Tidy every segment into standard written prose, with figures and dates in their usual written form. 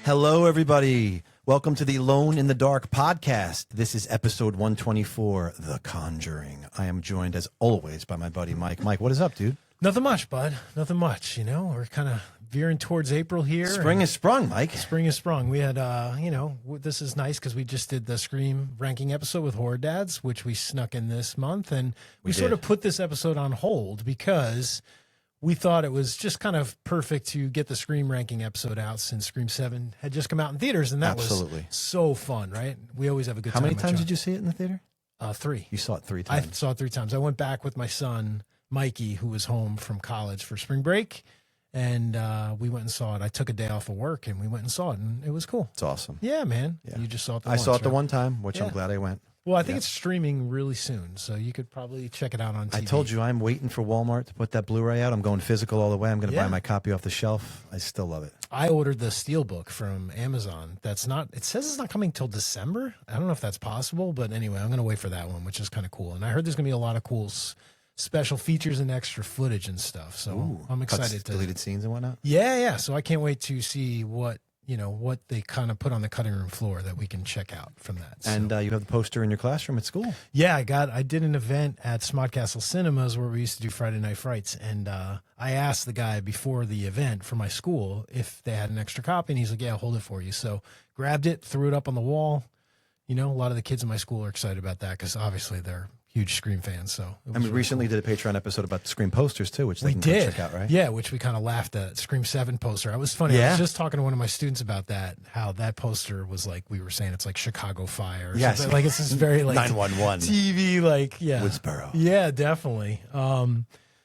Hello, everybody. Welcome to the Alone in the Dark podcast. This is episode 124, The Conjuring. I am joined, as always, by my buddy Mike. Mike, what is up, dude? Nothing much, bud. Nothing much. You know, we're kind of veering towards April here. Spring is sprung, Mike. Spring is sprung. We had, this is nice because we just did the Scream ranking episode with Horror Dads, which we snuck in this month. And we sort of put this episode on hold because we thought it was just kind of perfect to get the Scream ranking episode out since Scream 7 had just come out in theaters. And that was so fun, right? We always have a good time. How many times did you see it in the theater? 3. You saw it 3 times. I saw it 3 times. I went back with my son, Mikey, who was home from college for spring break. And we went and saw it. I took a day off of work and we went and saw it, and it was cool. It's awesome. Yeah, man. Yeah. You just saw it I saw it the one time, which I'm glad I went. Well, I think it's streaming really soon, so you could probably check it out on TV. I told you I'm waiting for Walmart to put that Blu-ray out. I'm going physical all the way. I'm going to buy my copy off the shelf. I still love it. I ordered the Steelbook from Amazon. It says it's not coming till December. I don't know if that's possible, but anyway, I'm going to wait for that one, which is kind of cool. And I heard there's going to be a lot of cool special features and extra footage and stuff. So I'm excited to deleted scenes and whatnot. Yeah. So I can't wait to see what they kind of put on the cutting room floor that we can check out from that. And you have the poster in your classroom at school. Yeah, I did an event at Smodcastle Cinemas where we used to do Friday Night Frights. And I asked the guy before the event for my school if they had an extra copy. And he's like, yeah, I'll hold it for you. So grabbed it, threw it up on the wall. You know, a lot of the kids in my school are excited about that because obviously they're huge Scream fans. So we recently did a Patreon episode about the Scream posters too, which they can check out, right? Yeah, which we kind of laughed at. Scream 7 poster. I was funny. Yeah. I was just talking to one of my students about that, how that poster was like, we were saying it's like Chicago Fire. Or something. Like it's this very like 911 TV, like Woodsboro. Yeah, definitely.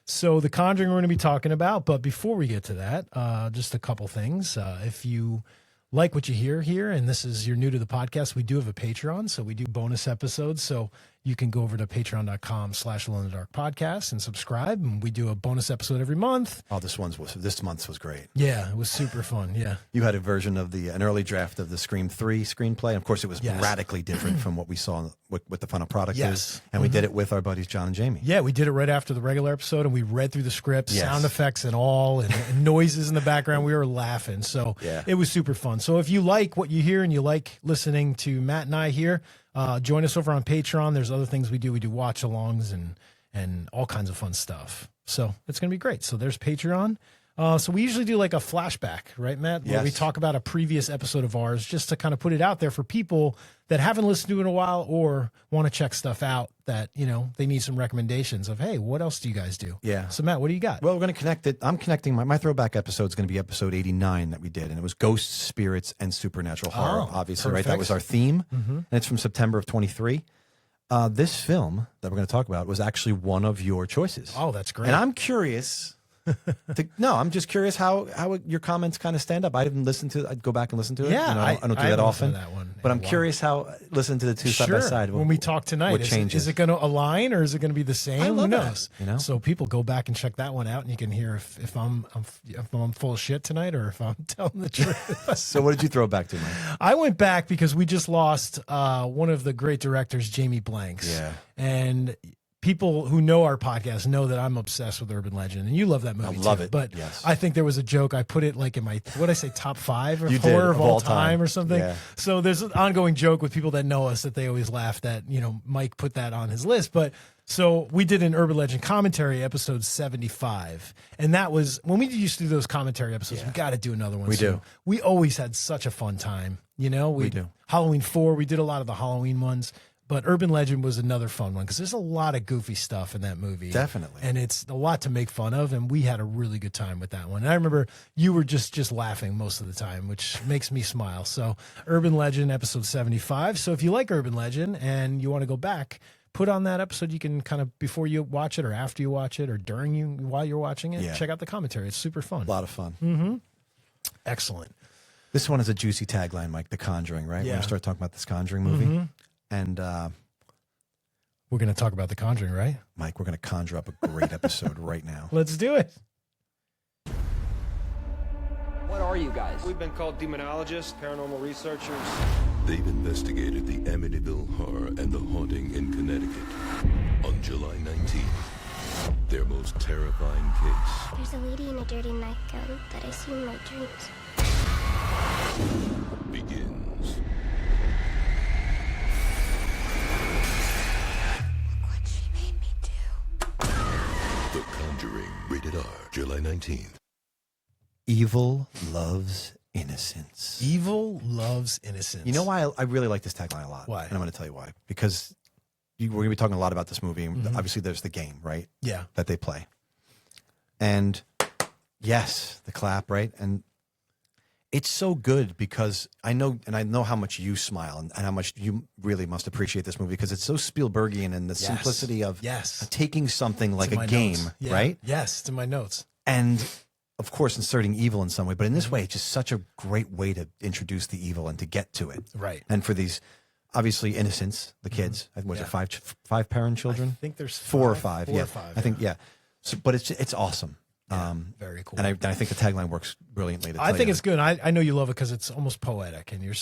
So the Conjuring we're going to be talking about, but before we get to that, just a couple things. If you like what you hear here, and you're new to the podcast, we do have a Patreon, so we do bonus episodes. So you can go over to patreon.com/Alone in the Dark podcast and subscribe. And we do a bonus episode every month. Oh, this month's was great. Yeah, it was super fun. Yeah. You had a version of an early draft of the Scream 3 screenplay. And of course, it was radically different from what we saw what the final product is. And we did it with our buddies, John and Jamie. Yeah, we did it right after the regular episode, and we read through the script, sound effects and all, and noises in the background. We were laughing. So it was super fun. So if you like what you hear and you like listening to Matt and I here, join us over on Patreon. There's other things we do. We do watch-alongs and all kinds of fun stuff. So it's going to be great. So there's Patreon. So we usually do like a flashback, right, Matt? Where we talk about a previous episode of ours just to kind of put it out there for people that haven't listened to it in a while or want to check stuff out that, they need some recommendations of, hey, what else do you guys do? Yeah. So, Matt, what do you got? Well, we're going to connect it. I'm connecting my throwback episode is going to be episode 89 that we did, and it was ghosts, spirits, and supernatural horror, obviously, right? That was our theme, and it's from September of 23. This film that we're going to talk about was actually one of your choices. Oh, that's great. And I'm curious... I'm just curious how your comments kind of stand up. I didn't listen to it. I'd go back and listen to it. Yeah, I don't do that often. That one but I'm curious how listen to the two side by side. When we talk tonight, is it going to align or is it going to be the same? Who knows? So people go back and check that one out, and you can hear if I'm full of shit tonight or if I'm telling the truth. So what did you throw back to, Mike? I went back because we just lost one of the great directors, Jamie Blanks. Yeah, and people who know our podcast know that I'm obsessed with Urban Legend, and you love that movie. I love too. it. But I think there was a joke. I put it like in my top 5 of horror of all time or something. Yeah. So there's an ongoing joke with people that know us that they always laugh that Mike put that on his list. But so we did an Urban Legend commentary episode 75, and that was when we used to do those commentary episodes. We got to do another one. We do. We always had such a fun time. We do. Halloween 4. We did a lot of the Halloween ones. But Urban Legend was another fun one because there's a lot of goofy stuff in that movie. Definitely. And it's a lot to make fun of, and we had a really good time with that one. And I remember you were just laughing most of the time, which makes me smile. So Urban Legend, episode 75. So if you like Urban Legend and you want to go back, put on that episode. You can kind of, before you watch it or after you watch it or while you're watching it, check out the commentary. It's super fun. A lot of fun. Mm-hmm. Excellent. This one is a juicy tagline, Mike, The Conjuring, right? Yeah. We're going to start talking about this Conjuring movie. Mm-hmm. And we're going to talk about The Conjuring, right? Mike, we're going to conjure up a great episode right now. Let's do it. What are you guys? We've been called demonologists, paranormal researchers. They've investigated the Amityville horror and the haunting in Connecticut. On July 19th, their most terrifying case. There's a lady in a dirty nightgown that I see in my dreams. 19th. Evil loves innocence. Evil loves innocence. You know why I really like this tagline a lot? Why? And I'm going to tell you why. Because we're going to be talking a lot about this movie. And obviously, there's the game, right? Yeah. That they play. And yes, the clap, right? And it's so good because I know how much you smile and how much you really must appreciate this movie because it's so Spielbergian and the simplicity of taking something like a game, right? Yes, it's in my notes. And of course, inserting evil in some way, but in this way, it's just such a great way to introduce the evil and to get to it. Right. And for these, obviously, innocents, the kids, was it five parent children? I think there's four or five. Four or five. I think, So, but it's awesome. Very cool. And I think the tagline works brilliantly. I think it's good. I know you love it because it's almost poetic, and you're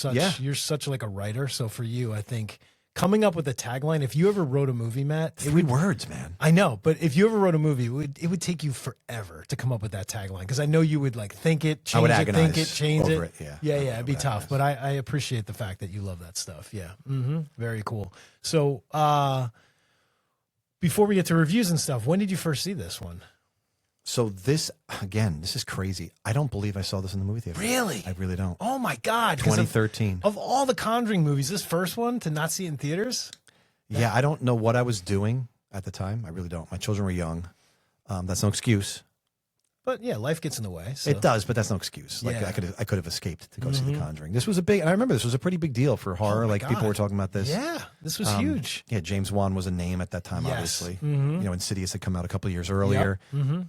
such like a writer. So for you, I think coming up with a tagline. If you ever wrote a movie, Matt, 3 words, man. I know, but if you ever wrote a movie, it would take you forever to come up with that tagline because I know you would like think it, change it, think it, change it. Yeah, it'd be tough. But I appreciate the fact that you love that stuff. Yeah, very cool. So before we get to reviews and stuff, when did you first see this one? So this is crazy. I don't believe I saw this in the movie theater. Really? I really don't. Oh my God. 2013. Of all the Conjuring movies, this first one to not see in theaters? Yeah, I don't know what I was doing at the time. I really don't. My children were young. That's no excuse. But yeah, life gets in the way. So. It does, but that's no excuse. Like I could have escaped to go see The Conjuring. This was and I remember this was a pretty big deal for horror. Like people were talking about this. Yeah, this was huge. Yeah, James Wan was a name at that time, obviously. You know, Insidious had come out a couple of years earlier.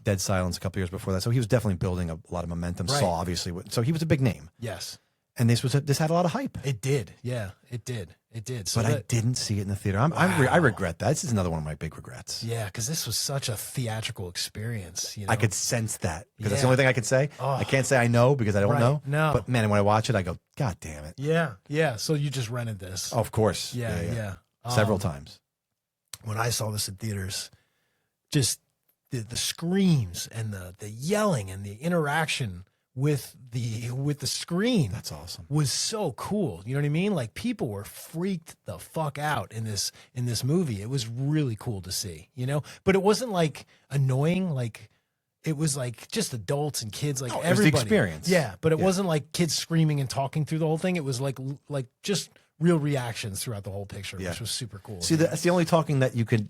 Dead Silence a couple of years before that. So he was definitely building a lot of momentum. Right. Saw, obviously. So he was a big name. Yes. And this had a lot of hype. It did. Yeah, it did. It did. So but I didn't see it in the theater. I regret that. This is another one of my big regrets. Yeah, because this was such a theatrical experience. You know? I could sense that because that's the only thing I could say. I can't say I know because I don't know. No. But man, when I watch it, I go, God damn it. Yeah. So you just rented this. Oh, of course. Yeah. Several times. When I saw this in theaters, just the screams and the yelling and the interaction with the screen. That's awesome. Was so cool. You know what I mean? Like people were freaked the fuck out in this movie. It was really cool to see, you know? But it wasn't like annoying, like it was like just adults and kids, like everybody. It was the experience. Yeah, but it wasn't like kids screaming and talking through the whole thing. It was like just real reactions throughout the whole picture, which was super cool. See, that's the only talking that you could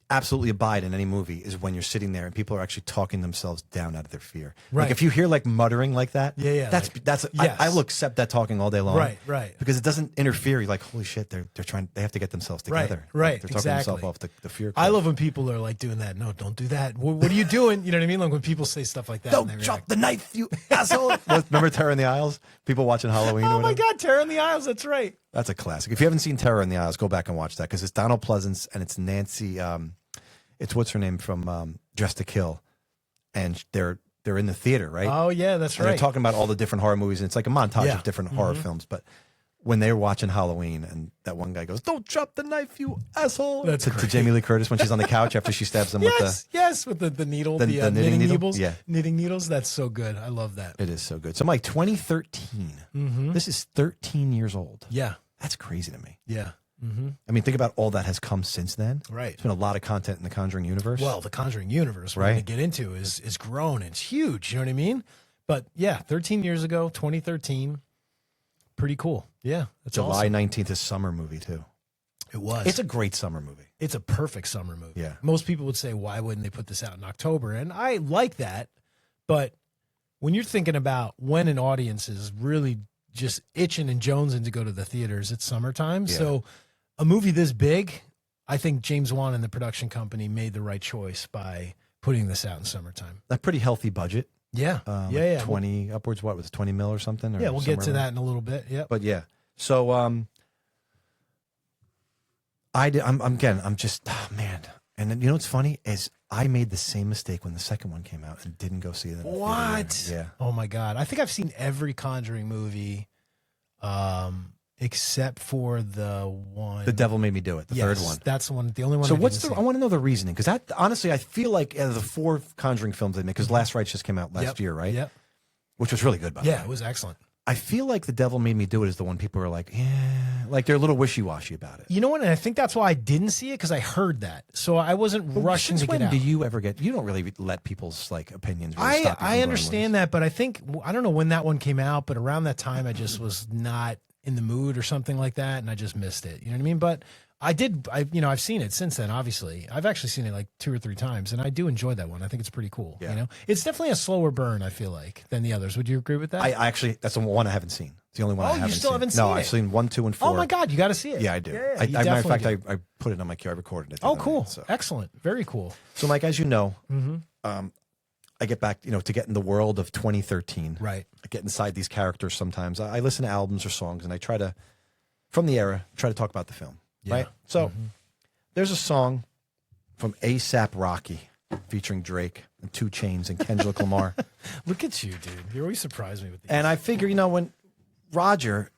absolutely abide in any movie is when you're sitting there and people are actually talking themselves down out of their fear. Right. Like if you hear like muttering like that, that's yes. I will accept that talking all day long. Right. Because it doesn't interfere. You're like, holy shit, they have to get themselves together. Right. They're talking themselves off the fear cliff. I love when people are like doing that. No, don't do that. What are you doing? You know what I mean? Like when people say stuff like that. Don't drop the knife, you asshole. Remember Terror in the Aisles? People watching Halloween. Oh my God, Terror in the Aisles. That's right. That's a classic. If you haven't seen Terror in the Aisles, go back and watch that because it's Donald Pleasance and it's Nancy. It's what's her name from Dressed to Kill, and they're in the theater, right? Oh yeah, that's right. They're talking about all the different horror movies, and it's like a montage of different horror films. But when they were watching Halloween, and that one guy goes, "Don't drop the knife, you asshole!" That's to Jamie Lee Curtis when she's on the couch after she stabs him with the needle, the knitting needles. Yeah, knitting needles. That's so good. I love that. It is so good. So, Mike, 2013. This is 13 years old. Yeah, that's crazy to me. Yeah. I mean, think about all that has come since then. Right. There's been a lot of content in the Conjuring universe. Well, the Conjuring universe we're going to get into is grown. It's huge. You know what I mean? But yeah, 13 years ago, 2013, pretty cool. Yeah. That's July awesome. 19th is summer movie too. It was. It's a great summer movie. It's a perfect summer movie. Yeah. Most people would say, why wouldn't they put this out in October? And I like that. But when you're thinking about when an audience is really just itching and jonesing to go to the theaters, it's summertime. Yeah. So a movie this big, I think James Wan and the production company made the right choice by putting this out in summertime. A pretty healthy budget. Yeah. Like 20 upwards, what was it, 20 mil or something? Or yeah, we'll get to that in a little bit. Yeah. But yeah. So I'm just, man. And then, you know what's funny is I made the same mistake when the second one came out and didn't go see it. What? Yeah. Oh my God. I think I've seen every Conjuring movie. Except for the one, The Devil Made Me Do It, the third one. That's the one, the only one. So I want to know the reasoning because that honestly, I feel like out of the 4 Conjuring films they made, because Last Rites just came out last year, right? Yep. Which was really good, by the way. Yeah, it was excellent. I feel like The Devil Made Me Do It is the one people are like, yeah, like they're a little wishy-washy about it. You know what? And I think that's why I didn't see it, because I heard that. So I wasn't rushing to get out. Do you ever get? You don't really let people's like opinions. Really stop you I from understand that, but I think I don't know when that one came out, but around that time I just was not in the mood or something like that, and I just missed it. You know what I mean? But I've seen it since then. Obviously, I've actually seen it like 2 or 3 times, and I do enjoy that one. I think it's pretty cool. Yeah. You know, it's definitely a slower burn, I feel like, than the others. Would you agree with that? I actually, that's the one I haven't seen. It's the only one I haven't you still seen. haven't seen No, it? I've seen 1, 2, and 4. Oh my God, you got to see it. Yeah, I do. Yeah, you matter of fact, definitely I put it on my queue. I recorded it. Oh, cool. So. Excellent. Very cool. So, Mike, as you know, I get back, to get in the world of 2013. Right. I get inside these characters sometimes. I listen to albums or songs, and I try to, from the era, try to talk about the film. Yeah. Right? So, there's a song from A$AP Rocky featuring Drake and 2 Chainz and Kendrick Lamar. Look at you, dude. You always surprise me with these. And I figure, when Roger,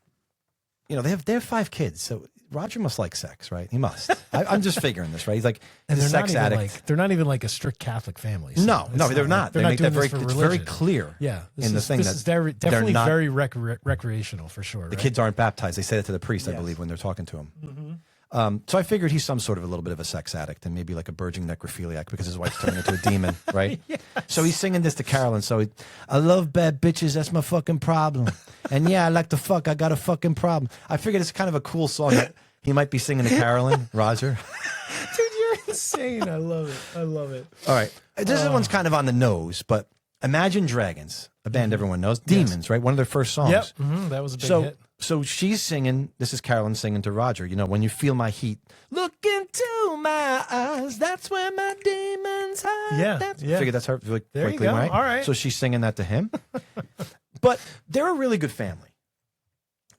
they have 5 kids, so Roger must like sex, right? He must. I'm just figuring this, right? He's like, and he's a sex addict. They're not even like a strict Catholic family. So no, they're not. They make that very. It's very clear. Yeah, in the thing this that is definitely not, very recreational for sure. The kids aren't baptized. They say that to the priest, I believe, when they're talking to him. So I figured he's some sort of a little bit of a sex addict and maybe like a burgeoning necrophiliac because his wife's turning into a demon, right? Yes. So he's singing this to Carolyn. So I love bad bitches. That's my fucking problem. And yeah, I like to fuck. I got a fucking problem. I figured it's kind of a cool song that he might be singing to Carolyn, Roger. Dude, you're insane. I love it. I love it. All right. This one's kind of on the nose, but Imagine Dragons, a band everyone knows. Demons, right? One of their first songs. Yep. That was a big hit. So she's singing, this is Carolyn singing to Roger, when you feel my heat, look into my eyes, that's where my demons hide. Yeah, I figured that's her. Like, there you go. Right? All right. So she's singing that to him. But they're a really good family.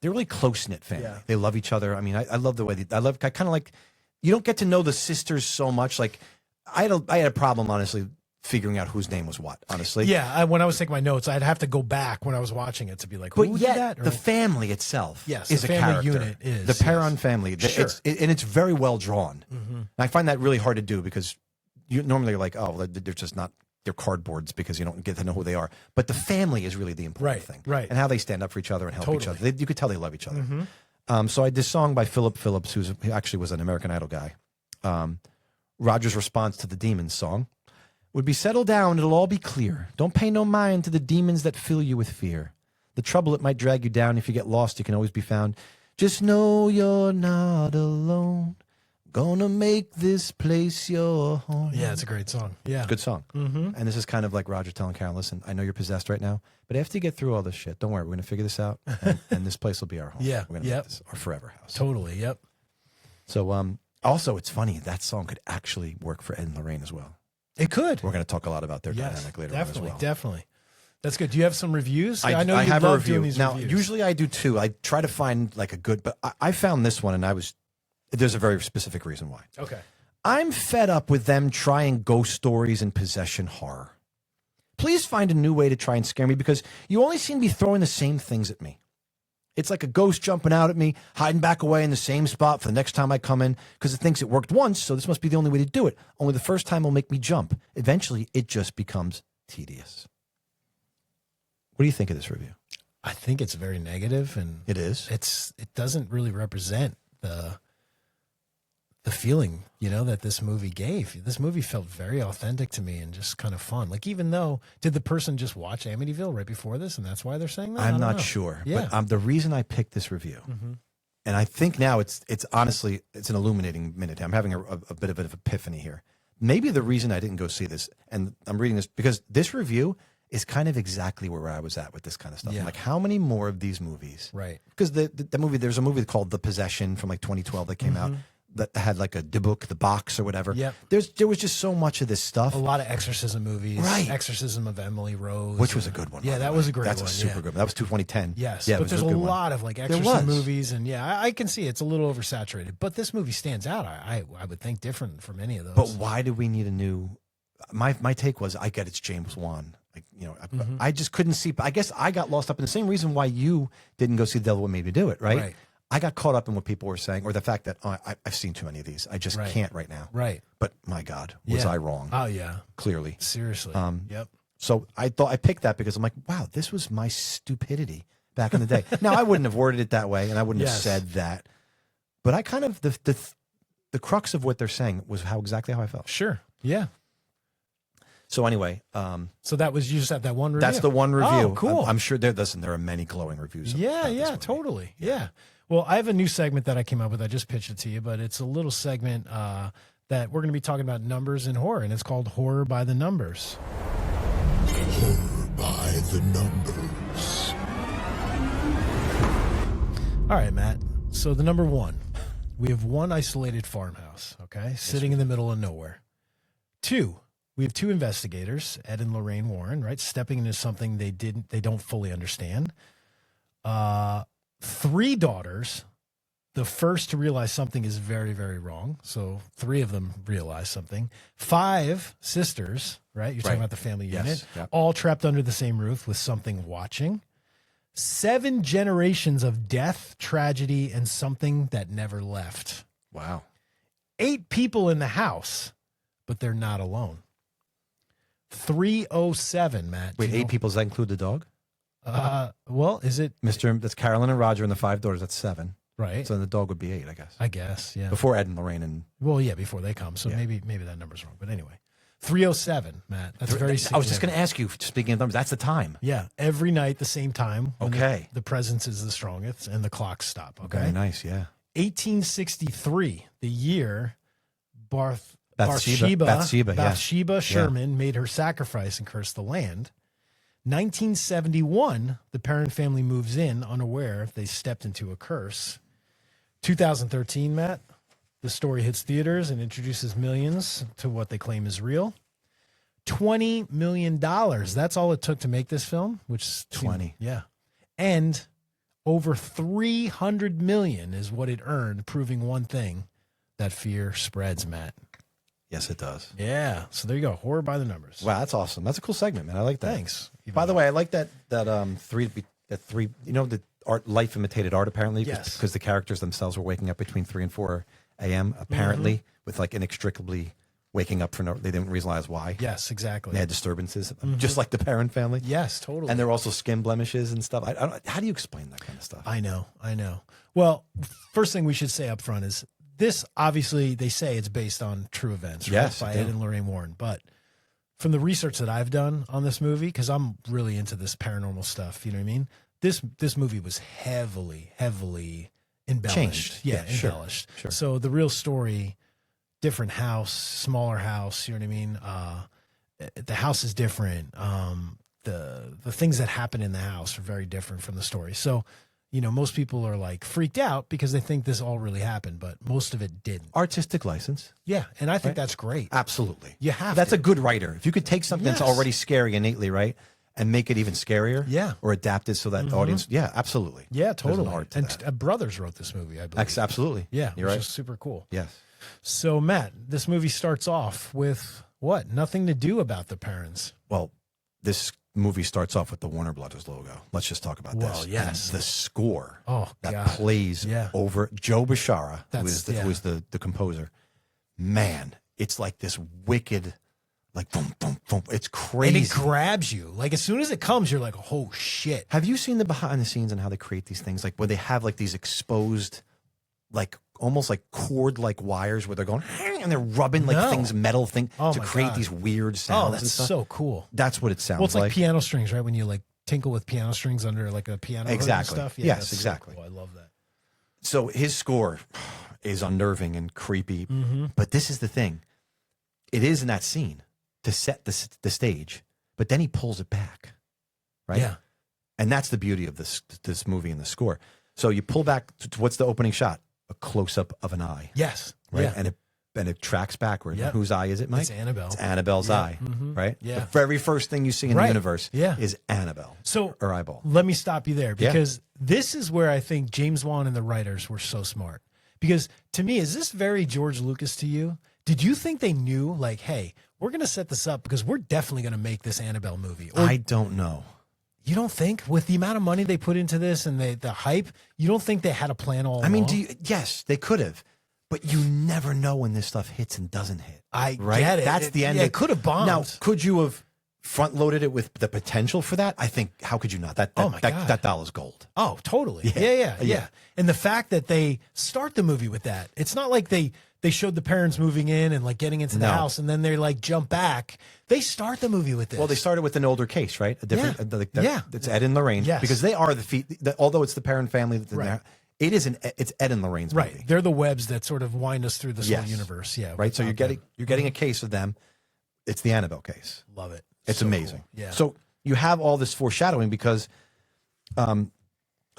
They're a really close-knit family. Yeah. They love each other. I mean, I love the way I kind of like, you don't get to know the sisters so much. Like, I had a problem, honestly, figuring out whose name was what, honestly. Yeah, when I was taking my notes, I'd have to go back when I was watching it to be like, who did that? The family itself is the a family character. unit is. The Perron family. Sure. It's very well drawn. And I find that really hard to do because you normally are like, oh, well, they're just not, they're cardboards because you don't get to know who they are. But the family is really the important thing. Right. And how they stand up for each other and help each other. You could tell they love each other. So I did this song by Philip Phillips, who actually was an American Idol guy. Roger's response to the Demons song would be, settle down, it'll all be clear. Don't pay no mind to the demons that fill you with fear. The trouble, it might drag you down. If you get lost, you can always be found. Just know you're not alone. Gonna make this place your home. Yeah, it's a great song. Yeah. It's a good song. And this is kind of like Roger telling Karen, listen, I know you're possessed right now, but after you get through all this shit, don't worry, we're going to figure this out, and this place will be our home. Yeah. We're going to make this our forever house. Totally. Yep. So also, it's funny, that song could actually work for Ed and Lorraine as well. It could. We're going to talk a lot about their dynamic later on as well. Definitely. That's good. Do you have some reviews? I know you have love a review. doing these Now, reviews. usually I do too. I try to find like a good, but I found this one, and there's a very specific reason why. Okay. I'm fed up with them trying ghost stories and possession horror. Please find a new way to try and scare me, because you only seem to be throwing the same things at me. It's like a ghost jumping out at me, hiding back away in the same spot for the next time I come in, because it thinks it worked once, so this must be the only way to do it. Only the first time will make me jump. Eventually, it just becomes tedious. What do you think of this review? I think it's very negative, and It is? it doesn't really represent the feeling, that this movie gave. This movie felt very authentic to me and just kind of fun. Like, even though, did the person just watch Amityville right before this, and that's why they're saying that? I'm I don't not know. sure. Yeah. But the reason I picked this review, and I think now it's honestly, it's an illuminating minute. I'm having a bit of an epiphany here. Maybe the reason I didn't go see this, and I'm reading this, because this review is kind of exactly where I was at with this kind of stuff. Yeah. I'm like, how many more of these movies? Right. Because the movie, there's a movie called The Possession from like 2012 that came out that had like the box or whatever. Yep. There was just so much of this stuff. A lot of exorcism movies. Right. Exorcism of Emily Rose. Which was a good one. Yeah, by the that way. was a great That's one. a super good one. That was 2010. Yes, Yeah, it but was there's a good one. lot of like was. exorcism movies, and I can see it's a little oversaturated. But this movie stands out. I would think different from any of those. But why do we need a new? My take was, I get it's James Wan. Like, I just couldn't see. I guess I got lost up in the same reason why you didn't go see The Devil What Made Me Do It, right? Right. I got caught up in what people were saying, or the fact that I've seen too many of these. I just can't right now. Right. But my God, was I wrong? Oh yeah. Clearly. Seriously. Yep. So I thought I picked that because I'm like, wow, this was my stupidity back in the day. Now, I wouldn't have worded it that way, and I wouldn't have Yes. said that. But I kind of, the crux of what they're saying was exactly how I felt. Sure. Yeah. So anyway, So that was you just at that one review. that's the one review. Oh, cool. I'm sure there are many glowing reviews. Yeah, about this yeah, movie. totally. Yeah. Well, I have a new segment that I came up with. I just pitched it to you, but it's a little segment that we're going to be talking about numbers in horror, and it's called Horror by the Numbers. Horror by the numbers. All right, Matt. So the number one, we have one isolated farmhouse, okay, sitting in the middle of nowhere. Two, we have two investigators, Ed and Lorraine Warren, right, stepping into something they don't fully understand. Three daughters, the first to realize something is very, very wrong. So three of them realize something. Five sisters, right? You're talking Right. about the family unit, Yes, yep. all trapped under the same roof with something watching. 7 generations of death, tragedy, and something that never left. Wow. 8 people in the house, but they're not alone. 307, Matt. Wait, Do you 8 people, does that include the dog? Well, is it That's Carolyn and Roger and the 5 daughters. That's 7. right? So then the dog would be 8, I guess. I guess, yeah. Before Ed and Lorraine and Well, yeah, before they come. So Yeah. maybe that number's wrong. But anyway, 307, Matt. That's very I was just significant. going to ask you, speaking of numbers, that's the time. Yeah, every night, the same time. when Okay. The presence is the strongest and the clocks stop. Okay. Very nice, yeah. 1863, the year Bathsheba, yeah. Bathsheba Sherman made her sacrifice and cursed the land. 1971, the Perrin family moves in unaware they stepped into a curse. 2013, Matt, the story hits theaters and introduces millions to what they claim is real. $20 million. That's all it took to make this film, which is 20. Yeah. And over 300 million is what it earned, proving one thing, that fear spreads, Matt. Yes, it does. Yeah. So there you go. Horror by the numbers. Wow, that's awesome. That's a cool segment, man. I like that. Thanks. By the way, I like that three, you know, the art, life imitated art, apparently. Yes. Because the characters themselves were waking up between 3 and 4 a.m., apparently, with like inextricably waking up they didn't realize why. Yes, exactly. They had disturbances, just like the Perrin family. Yes, totally. And there were also skin blemishes and stuff. I don't, how do you explain that kind of stuff? I know. Well, first thing we should say up front is this, obviously, they say it's based on true events, right? Yes, By yeah. Ed and Lorraine Warren. But from the research that I've done on this movie, because I'm really into this paranormal stuff, you know what I mean? This movie was heavily embellished. Changed. Yeah, Sure, embellished. sure. So the real story, different house, smaller house, you know what I mean? The house is different. The things that happen in the house are very different from the story. So, you know, most people are like freaked out because they think this all really happened, but most of it didn't. Artistic license. Yeah, and I think that's great. Absolutely. You have That's to. a good writer. If you could take something Yes. that's already scary innately, right, and make it even scarier, Yeah. or adapt it so that the audience, yeah, absolutely. Yeah, There's an totally. art to And that. Brothers wrote this movie, I believe. Absolutely. Yeah, You're which right. is super cool. Yes. So, Matt, this movie starts off with what? Nothing to do about the parents. Well, this movie starts off with the Warner Brothers logo. Let's just talk about Well, this. yes. And the score Oh, that God. plays Yeah. over Joe Bishara, That's- who is the composer. Man, it's like this wicked, like boom, boom, boom. It's crazy. And it grabs you. Like, as soon as it comes, you're like, oh, shit. Have you seen the behind the scenes and how they create these things? Like where they have like these exposed, like almost like cord like wires where they're going and they're rubbing like No. things, metal thing Oh, to my create God. these weird sounds Oh, and that's stuff. so cool. That's what it sounds Well, it's like like. piano strings, right? When you like tinkle with piano strings under like a piano hood Exactly. and stuff. Yes, that's so exactly. cool. I love that. So his score is unnerving and creepy. Mm-hmm. But this is the thing. It is in that scene to set the stage, but then he pulls it back. Right? Yeah. And that's the beauty of this movie and the score. So you pull back to what's the opening shot? A close up of an eye. Yes. Right? Yeah. And it tracks backward. Yep. Whose eye is it, Mike? It's Annabelle. It's Annabelle's Yeah. eye, Mhm. right? Yeah. The very first thing you see in the Right. universe Yeah. is Annabelle So or eyeball. let me stop you there Yeah. because this is where I think James Wan and the writers were so smart. Because to me, is this very George Lucas to you? Did you think they knew, like, hey, we're going to set this up because we're definitely going to make this Annabelle movie? Or I don't know. you don't think, with the amount of money they put into this and the hype, you don't think they had a plan all I mean, along? yes, they could have, but you never know when this stuff hits and doesn't hit. I right? get it. That's the end. Yeah, of it could have bombed. Now, could you have front loaded it with the potential for that, I think how could you not? That doll is gold. Oh, totally. Yeah. And the fact that they start the movie with that, it's not like they showed the parents moving in and like getting into the house and then they like jump back. They start the movie with this. Well, they started with an older case, right? A different, it's Ed and Lorraine, because they are although it's the parent family that's in there. It's Ed and Lorraine's movie. Right. They're the webs that sort of wind us through this whole universe. Yeah. Right. So you're getting a case of them. It's the Annabelle case. Love it. It's so amazing. Cool. Yeah. So you have all this foreshadowing because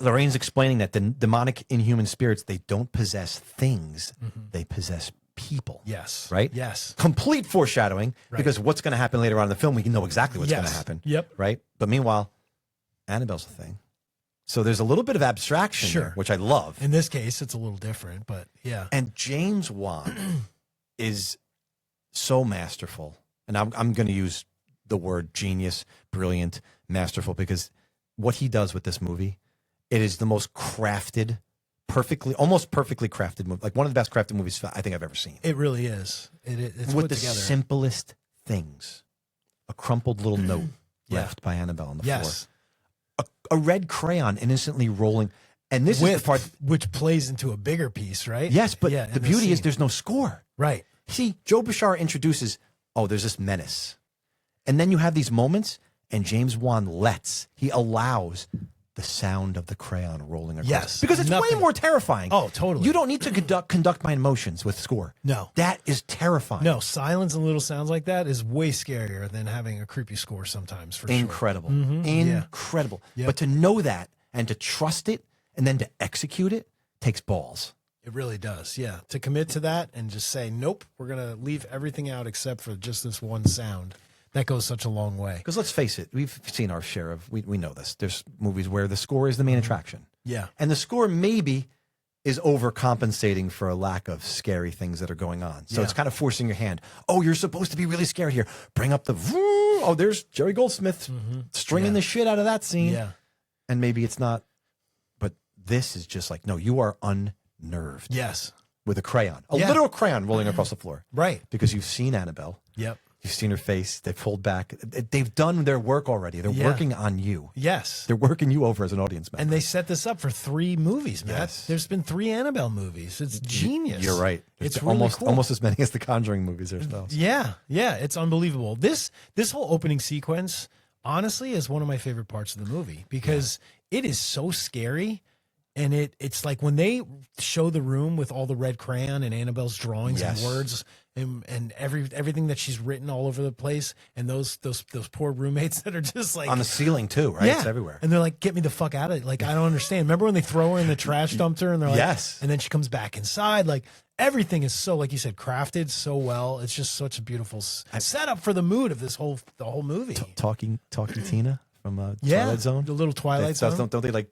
Lorraine's explaining that the demonic inhuman spirits, they don't possess things. They possess people. Yes. Right? Yes. Complete foreshadowing because what's going to happen later on in the film, we can know exactly what's going to happen. Yep. Right? But meanwhile, Annabelle's a thing. So there's a little bit of abstraction there, which I love. In this case, it's a little different, but yeah. And James Wan is so masterful. And I'm going to use the word genius, brilliant, masterful, because what he does with this movie, it is the most crafted, almost perfectly crafted movie, like one of the best crafted movies I think I've ever seen. It really is. It's with put the together. simplest things. A crumpled little note left by Annabelle on the floor. A red crayon innocently rolling. And this is the part which plays into a bigger piece, right? Yes, but the beauty is there's no score. Right. See, Joe Bishara introduces, there's this menace. And then you have these moments, and James Wan he allows the sound of the crayon rolling across. Yes. Because it's way more terrifying. Oh, totally. You don't need to conduct my emotions with score. No. That is terrifying. No, silence and little sounds like that is way scarier than having a creepy score sometimes, for Incredible. sure. Incredible. Yep. But to know that and to trust it and then to execute it takes balls. It really does, yeah. To commit to that and just say, nope, we're going to leave everything out except for just this one sound. That goes such a long way. Because let's face it, we've seen our share of, we know this. There's movies where the score is the main attraction. Yeah. And the score maybe is overcompensating for a lack of scary things that are going on. So it's kind of forcing your hand. Oh, you're supposed to be really scared here. Bring up the, there's Jerry Goldsmith stringing the shit out of that scene. Yeah. And maybe it's not, but this is just like, no, you are unnerved. Yes. With a crayon, a literal crayon rolling across the floor. Right. Because you've seen Annabelle. Yep. You've seen her face. They've pulled back. They've done their work already. They're working on you. Yes. They're working you over as an audience member. And they set this up for 3 movies, Matt. Yes. There's been 3 Annabelle movies. It's genius. You're right. It's really cool. Almost as many as the Conjuring movies themselves. Yeah. It's unbelievable. This whole opening sequence, honestly, is one of my favorite parts of the movie because it is so scary. And it's like when they show the room with all the red crayon and Annabelle's drawings and words and everything that she's written all over the place, and those poor roommates that are just like on the ceiling too, right? Yeah. It's everywhere. And they're like, "Get me the fuck out of it!" Like, I don't understand. Remember when they throw her in the trash dumpster and they're like, yes, and then she comes back inside. Like, everything is so, like you said, crafted so well. It's just such a beautiful setup for the mood of the whole movie. Talking Tina from Twilight Zone, the little Twilight Zone. Don't they like?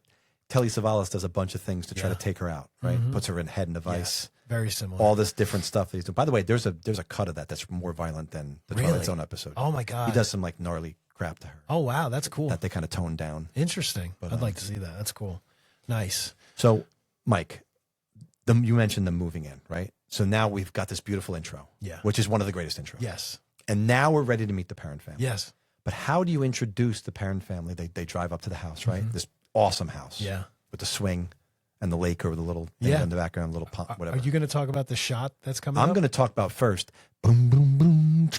Telly Savalas does a bunch of things to try to take her out, right? Puts her in head in a vice. Yes. Very similar. All this different stuff that he's doing. By the way, there's a cut of that's more violent than the Twilight Zone episode. Oh my god, he does some like gnarly crap to her. Oh wow, that's cool. That they kind of toned down. Interesting. But I'd like to see that. That's cool. Nice. So, Mike, you mentioned them moving in, right? So now we've got this beautiful intro, which is one of the greatest intros. Yes. And now we're ready to meet the parent family. Yes. But how do you introduce the parent family? They drive up to the house, right? This awesome house. Yeah. With the swing and the lake over the little thing in the background, little pond, whatever. Are you going to talk about the shot that's coming I'm up? going to talk about first, boom, boom, boom,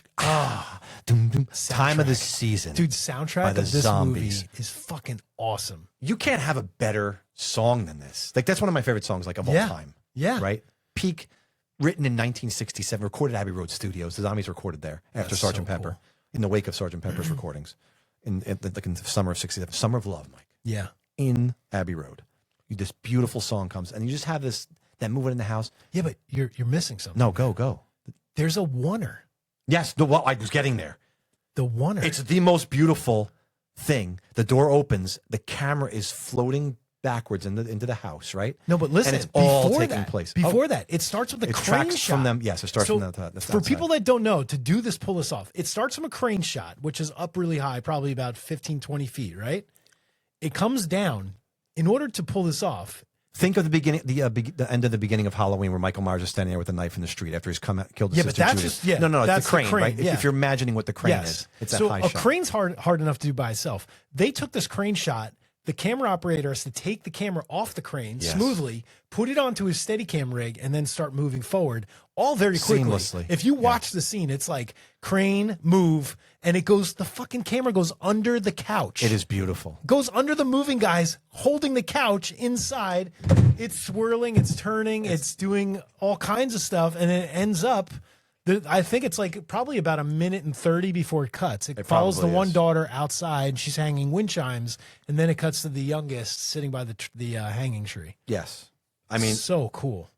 doom, doom, time of the season. Dude, soundtrack of this movie is fucking awesome. You can't have a better song than this. Like, that's one of my favorite songs, like, of all time. Yeah. Right? Peak, written in 1967, recorded at Abbey Road Studios. The Zombies recorded there after Sgt. Pepper, cool. in the wake of Sgt. Pepper's recordings, in the summer of 67, Summer of Love, Mike. Yeah. In Abbey Road. This beautiful song comes, and you just have that movement in the house. Yeah, but you're missing something. No, go. There's a oneer. Yes, I was getting there. The oneer. It's the most beautiful thing. The door opens, the camera is floating backwards into the house, right? No, but listen, and it's all before taking that, place. Before that, it starts with a crane tracks shot. from them. Yes, it starts from the for people that don't know, to do this, pull this off, it starts from a crane shot, which is up really high, probably about 15, 20 feet, right? It comes down. In order to pull this off, Think of the beginning, the end of the beginning of Halloween, where Michael Myers is standing there with a knife in the street after he's killed his sister Judith. No, it's the crane, right? Yeah. If you're imagining what the crane is, it's that high shot. So a crane's hard enough to do by itself. They took this crane shot. The camera operator has to take the camera off the crane smoothly, put it onto his Steadicam rig, and then start moving forward, all very quickly. Seamlessly. If you watch the scene, it's like crane, move, and the fucking camera goes under the couch. It is beautiful. Goes under the moving guys holding the couch inside. It's swirling, it's turning, it's doing all kinds of stuff, and then it ends up. I think it's like probably about 1:30 before it cuts. It follows the one daughter outside. She's hanging wind chimes, and then it cuts to the youngest sitting by the hanging tree. Yes. I mean, so cool.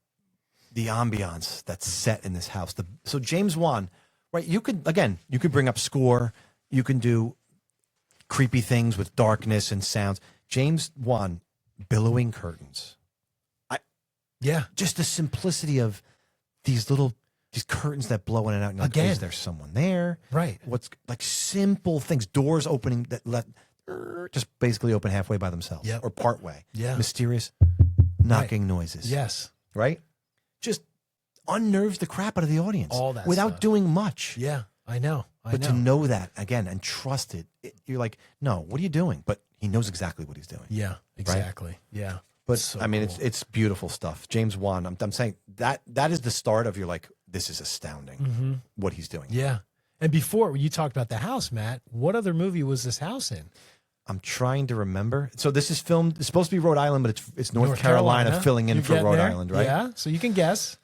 The ambiance that's set in this house. So James Wan, right? You could bring up score. You can do creepy things with darkness and sounds. James Wan, billowing curtains. Just the simplicity of these curtains that blow in and out. And like, is there someone there? Right. What's like simple things, doors opening that just basically open halfway by themselves or part way. Yeah. Mysterious knocking noises. Yes. Right? Just unnerves the crap out of the audience. All that without stuff. Doing much. Yeah, I know. But to know that again and trust it, you're like, no, what are you doing? But he knows exactly what he's doing. Yeah, exactly. Right? Yeah. But so I mean, cool. it's beautiful stuff. James Wan, I'm saying that is the start of, you're like, this is astounding what he's doing. Yeah. And before you talked about the house, Matt, what other movie was this house in? I'm trying to remember. So this is filmed, it's supposed to be Rhode Island, but it's North Carolina filling in for Rhode Island, right? Yeah. So you can guess.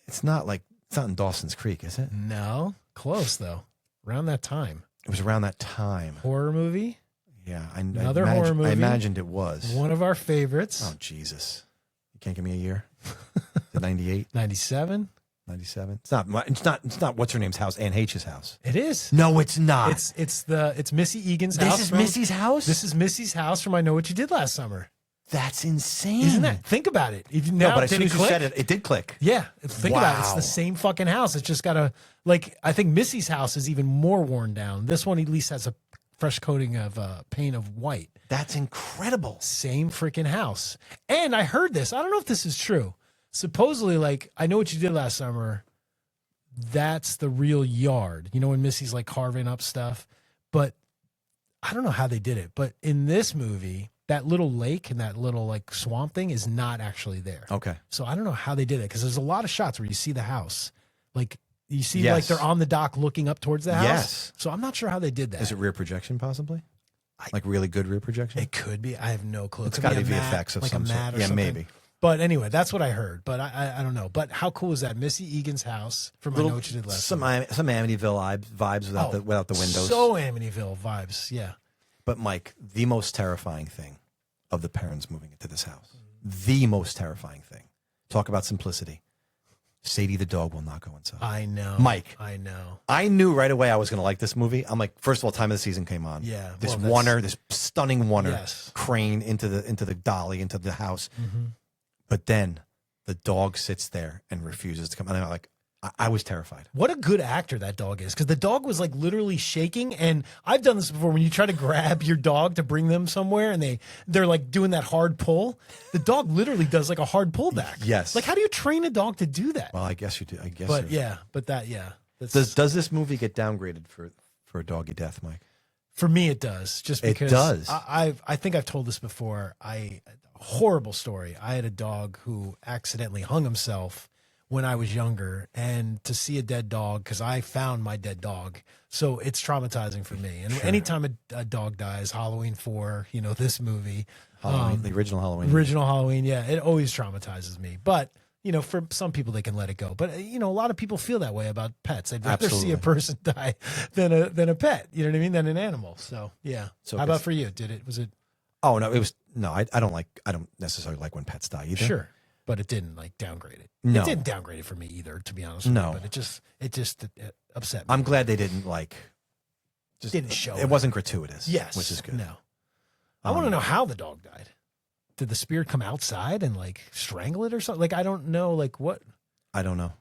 It's not in Dawson's Creek, is it? No. Close though. Around that time. It was around that time. Horror movie? Yeah. Horror movie. I imagined it was. One of our favorites. Oh, Jesus. You can't give me a year? The 98? 97? 97. It's not what's her name's house, Anne H's house. It is. No, it's not. It's Missy Egan's house. This is Missy's house? This is Missy's house from I Know What You Did Last Summer. That's insane. Isn't that? Think about it. No, but as soon as you said it, it did click. Yeah. Think about it. It's the same fucking house. It's just got I think Missy's house is even more worn down. This one at least has a fresh coating of paint of white. That's incredible. Same freaking house. And I heard this. I don't know if this is true. Supposedly, I Know What You Did Last Summer, that's the real yard. You know, when Missy's carving up stuff. But I don't know how they did it. But in this movie, that little lake and that little swamp thing is not actually there. Okay. So I don't know how they did it, because there's a lot of shots where you see the house. You see they're on the dock looking up towards the house. Yes. So I'm not sure how they did that. Is it rear projection possibly? Really good rear projection? It could be. I have no clue. It's got to be VFX of some sort. Yeah, maybe. But anyway, that's what I heard. But I don't know. But how cool is that? Missy Egan's house from I Know What You Did Last Summer. Some Amityville vibes without the windows. So Amityville vibes, yeah. But Mike, the most terrifying thing of the parents moving into this house, the most terrifying thing. Talk about simplicity. Sadie the dog will not go inside. I know. Mike. I know. I knew right away I was going to like this movie. I'm like, first of all, time of the season came on. Yeah. This stunning oneer crane into the dolly, into the house. Mm-hmm. But then the dog sits there and refuses to come. And I'm like, I was terrified. What a good actor that dog is, because the dog was literally shaking. And I've done this before, when you try to grab your dog to bring them somewhere and they're doing that hard pull. The dog literally does a hard pull back. Yes. How do you train a dog to do that? Well, I guess you do. I guess. But does this movie get downgraded for a doggy death, Mike? For me, it does. Just because it does. I think I've told this before. Horrible story. I had a dog who accidentally hung himself when I was younger, and to see a dead dog, because I found my dead dog, so it's traumatizing for me. And anytime a dog dies, Halloween 4, this movie, the original Halloween, yeah, it always traumatizes me. But for some people, they can let it go. But a lot of people feel that way about pets. They'd rather see a person die than a pet. You know what I mean? Than an animal. So yeah. So how about for you? Was it? Oh no, it was no. I don't necessarily like when pets die either. Sure. But it didn't downgrade it. No. It didn't downgrade it for me either, to be honest with you. But it just upset me. I'm glad they didn't didn't show it. It wasn't gratuitous. Yes. Which is good. No. I want to know how the dog died. Did the spirit come outside and strangle it or something? I don't know. What? I don't know.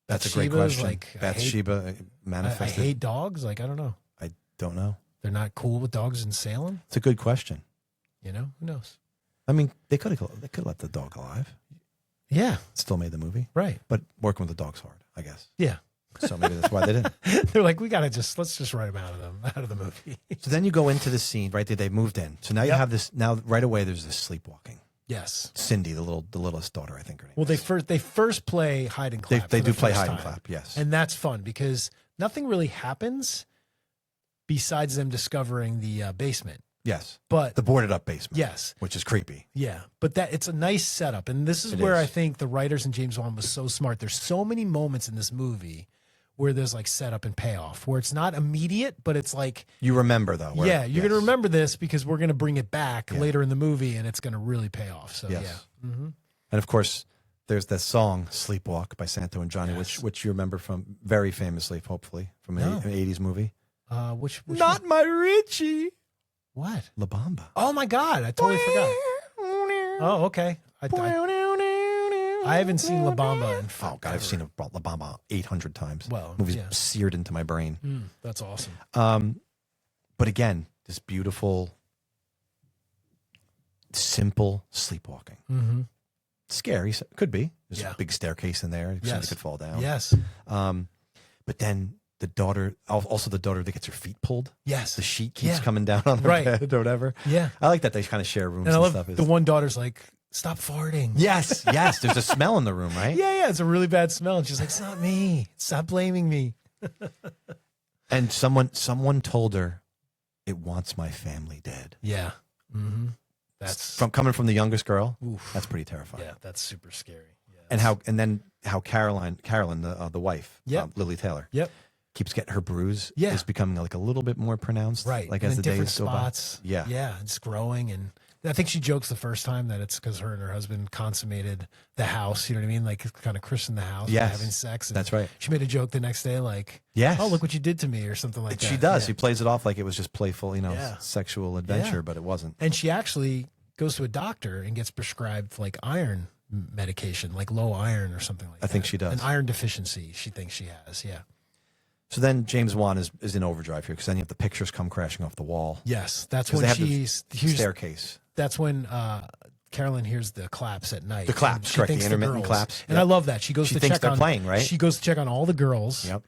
That's a great question. Bathsheba manifested. I hate dogs. I don't know. I don't know. They're not cool with dogs in Salem? It's a good question. Who knows? I mean, they could have let the dog alive. Yeah. Still made the movie. Right. But working with the dog's hard, I guess. Yeah. So maybe that's why they didn't. They're like, let's just write them out of the movie. So then you go into the scene, right? They moved in. So now you have this. Now right away, there's this sleepwalking. Yes. Cindy, the littlest daughter, I think her name. Well, they first play hide and clap. They do play hide and clap. Yes. And that's fun because nothing really happens besides them discovering the basement. Yes. But the boarded up basement. Yes. Which is creepy. Yeah. But it's a nice setup. And this is where I think the writers and James Wan was so smart. There's so many moments in this movie where there's like setup and payoff, where it's not immediate, but it's like you remember though. You're going to remember this because we're going to bring it back later in the movie, and it's going to really pay off. So yeah. Mm-hmm. And of course, there's that song "Sleepwalk" by Santo and Johnny, which you remember from very famously, hopefully from an '80s movie. Which Not one? My Richie. What? La Bamba. Oh my God! I totally forgot. Oh, okay. I haven't seen La Bamba in forever. Oh God, I've seen La Bamba 800 times. Well, movie's seared into my brain. That's awesome. But again, this beautiful, simple sleepwalking. Mm-hmm. Scary, could be. There's a big staircase in there. Somebody could fall down. Yes. But then the daughter that gets her feet pulled. Yes. The sheet keeps coming down on her bed or whatever. Yeah. I like that they kind of share rooms and I love stuff. The one daughter's like, stop farting. Yes. There's a smell in the room, right? Yeah. It's a really bad smell. And she's like, it's not me. Stop blaming me. And someone told her, it wants my family dead. Yeah. Mm-hmm. That's coming from the youngest girl. Oof. That's pretty terrifying. Yeah, that's super scary. Yeah, And how Carolyn, the wife, Lily Taylor, keeps getting her bruise. Yeah. Is becoming like a little bit more pronounced. Right. Like and as in the different days go by. spots. Yeah. Yeah. It's growing. And I think she jokes the first time that it's because her and her husband consummated the house. You know what I mean? Like kind of christened the house. Yes. By having sex. And that's right. She made a joke the next day like, yes. oh, look what you did to me or something like that. She does. Yeah. She plays it off like it was just playful, sexual adventure, but it wasn't. And she actually goes to a doctor and gets prescribed like iron medication, like low iron or something like that. I think she does. An iron deficiency she thinks she has. Yeah. So then James Wan is in overdrive here because then you have the pictures come crashing off the wall. Yes. That's 'Cause when they have the here's staircase. That's when Carolyn hears the claps at night. The claps, she correct. thinks The intermittent girls. claps. And I love that. She goes She to thinks check they're on playing, right? She goes to check on all the girls. Yep.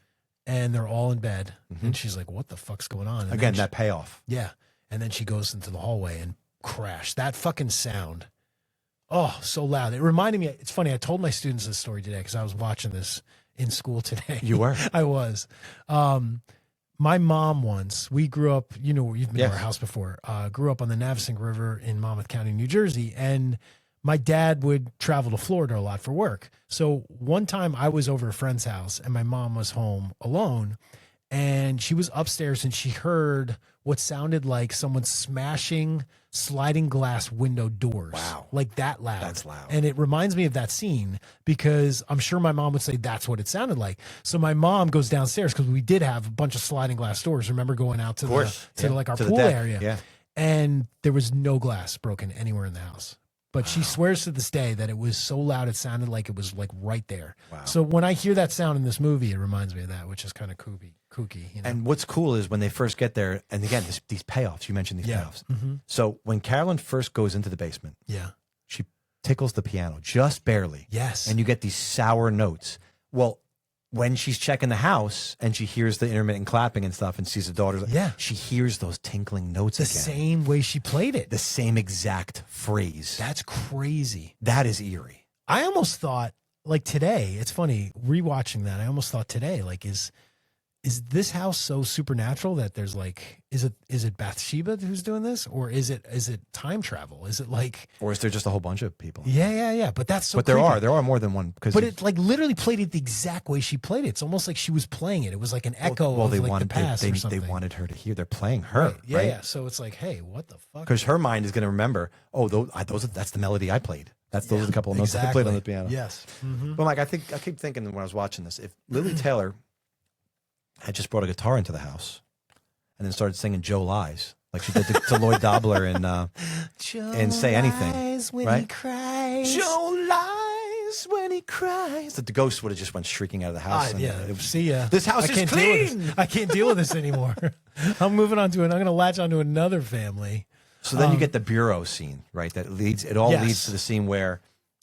And they're all in bed. And she's like, what the fuck's going on? And Again, then that payoff. yeah. And then she goes into the hallway and crash. That fucking sound. Oh, so loud. It reminded me, it's funny, I told my students this story today because I was watching this in school today. You were? I was. My mom once, we grew up, you've been to our house before, grew up on the Navesink River in Monmouth County, New Jersey. And my dad would travel to Florida a lot for work. So one time I was over a friend's house and my mom was home alone and she was upstairs and she heard what sounded like someone smashing sliding glass window doors. Wow. Like that loud. That's loud. And it reminds me of that scene because I'm sure my mom would say that's what it sounded like. So my mom goes downstairs because we did have a bunch of sliding glass doors. Remember going out to like our pool area. Yeah. And there was no glass broken anywhere in the house. But she swears to this day that it was so loud it sounded like it was like right there. Wow. So when I hear that sound in this movie, it reminds me of that, which is kind of kooky. And what's cool is when they first get there, and again, these payoffs, you mentioned these payoffs. Mm-hmm. So when Carolyn first goes into the basement, she tickles the piano just barely. Yes. And you get these sour notes. Well, when she's checking the house and she hears the intermittent clapping and stuff and sees the daughter, she hears those tinkling notes the again. Same way she played it. The same exact phrase. That's crazy. That is eerie. I almost thought, like today, it's funny, rewatching that, I almost thought today, like, is this house so supernatural that there's like, is it Bathsheba who's doing this? Or is it time travel? Is it like, or is there just a whole bunch of people? Yeah. But that's so But there are more than one. But it like literally played it the exact way she played it. It's almost like she was playing it. It was like an echo of the past or something. They wanted her to hear. They're playing her. Right. Yeah, right? yeah. So it's like, hey, what the fuck? Because her mind is going to remember, that's the melody I played. Those are the couple of notes I played on the piano. Yes. Mm-hmm. But Mike, I keep thinking when I was watching this, if Lily Taylor had just brought a guitar into the house and then started singing Joe Lies, like she did to Lloyd Dobler and Say Anything, when right? He cries. Joe lies when he cries. The ghost would have just went shrieking out of the house. See ya. This house is clean. I can't deal with this anymore. I'm moving on to I'm going to latch onto another family. So then you get the bureau scene, right? That leads. It all leads to the scene where,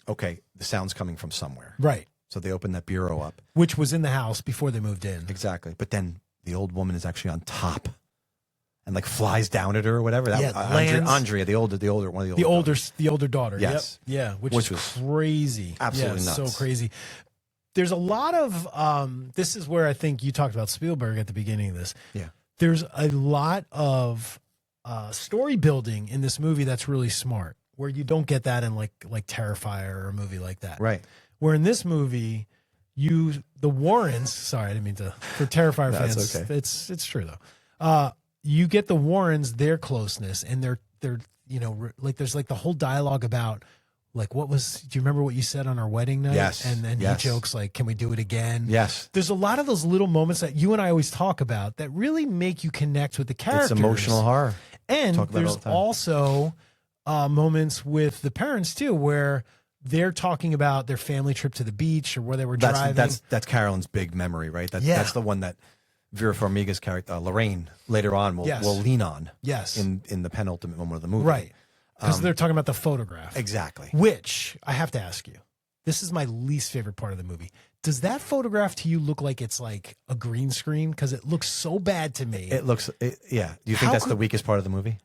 okay, the sound's coming from somewhere. Right. So they open that bureau up, which was in the house before they moved in. Exactly. But then the old woman is actually on top, and like flies down at her or whatever. That Andrea, the older one of the older daughter. Yes. Yep. Yeah. Which was crazy. Absolutely nuts. So crazy. There's a lot of this is where I think you talked about Spielberg at the beginning of this. Yeah. There's a lot of story building in this movie that's really smart, where you don't get that in like Terrifier or a movie like that. Right. Where in this movie, the Warrens. Sorry, I didn't mean to. For Terrifier fans, okay. It's true though. You get the Warrens, their closeness, and they're like there's like the whole dialogue about like do you remember what you said on our wedding night? Yes. And then he jokes like, "Can we do it again?" Yes. There's a lot of those little moments that you and I always talk about that really make you connect with the characters. It's emotional horror. And there's also moments with the parents too, where they're talking about their family trip to the beach or where they were driving. That's Carolyn's big memory, right? That's the one that Vera Farmiga's character, Lorraine, later on will lean on. Yes. In the penultimate moment of the movie. Right. Because they're talking about the photograph. Exactly. Which, I have to ask you, this is my least favorite part of the movie. Does that photograph to you look like it's like a green screen? Because it looks so bad to me. It looks, yeah. Do you think that's the weakest part of the movie?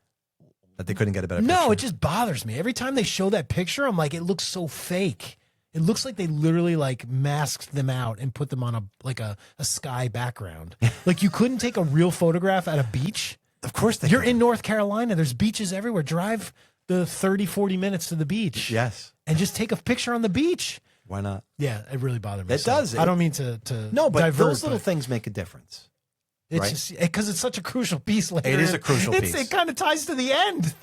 That they couldn't get a better picture? No, it just bothers me. Every time they show that picture, I'm like, it looks so fake. It looks like they literally like masked them out and put them on a sky background. Like you couldn't take a real photograph at a beach. Of course they You're can. in North Carolina. There's beaches everywhere. Drive the 30, 40 minutes to the beach. Yes. And just take a picture on the beach. Why not? Yeah, it really bothered me. It does. I don't mean to no, but divert, those little things make a difference. It's right? just because it's such a crucial piece later. It is a crucial piece. It kind of ties to the end.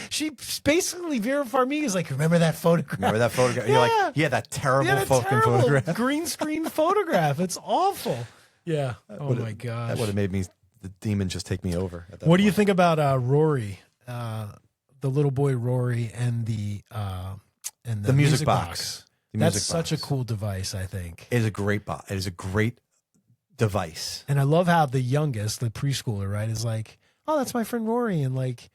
She basically, Vera Farmiga is like, remember that photograph? Remember that photograph? Yeah. You're like, yeah, that terrible fucking photograph. Green screen photograph. It's awful. Yeah. Oh my gosh. That would have made the demon just take me over. At that what do you think about Rory, the little boy Rory, and the music box? That's such a cool device. I think it is a great box. It is a great device. And I love how the youngest, the preschooler, right, is like, oh, that's my friend Rory. And like,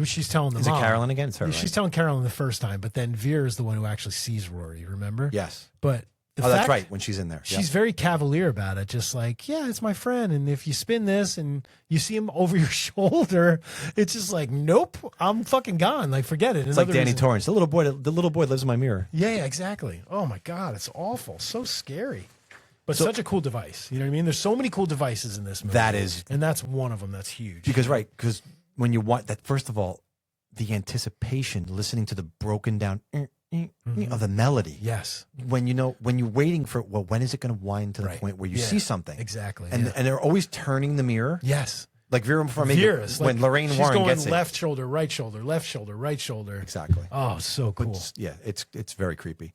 she's telling the mom. Is it Carolyn again? It's her, She's telling Carolyn the first time, but then Vera is the one who actually sees Rory, remember? Yes. But that's right, when she's in there. She's very cavalier about it, just like, yeah, it's my friend. And if you spin this and you see him over your shoulder, it's just like, nope, I'm fucking gone. Like, forget it. It's like Danny Torrance. The little boy lives in my mirror. Yeah, exactly. Oh my God, it's awful. So scary. But such a cool device. You know what I mean? There's so many cool devices in this movie. And that's one of them that's huge. Because when you want that, first of all, the anticipation, listening to the broken down of the melody. Yes. When you're waiting for, well, when is it going to wind to the point where you see something? Exactly. And they're always turning the mirror. Yes. Like Vera Farmiga, when Lorraine Warren gets it. She's going left shoulder, right shoulder, left shoulder, right shoulder. Exactly. Oh, so cool. It's very creepy.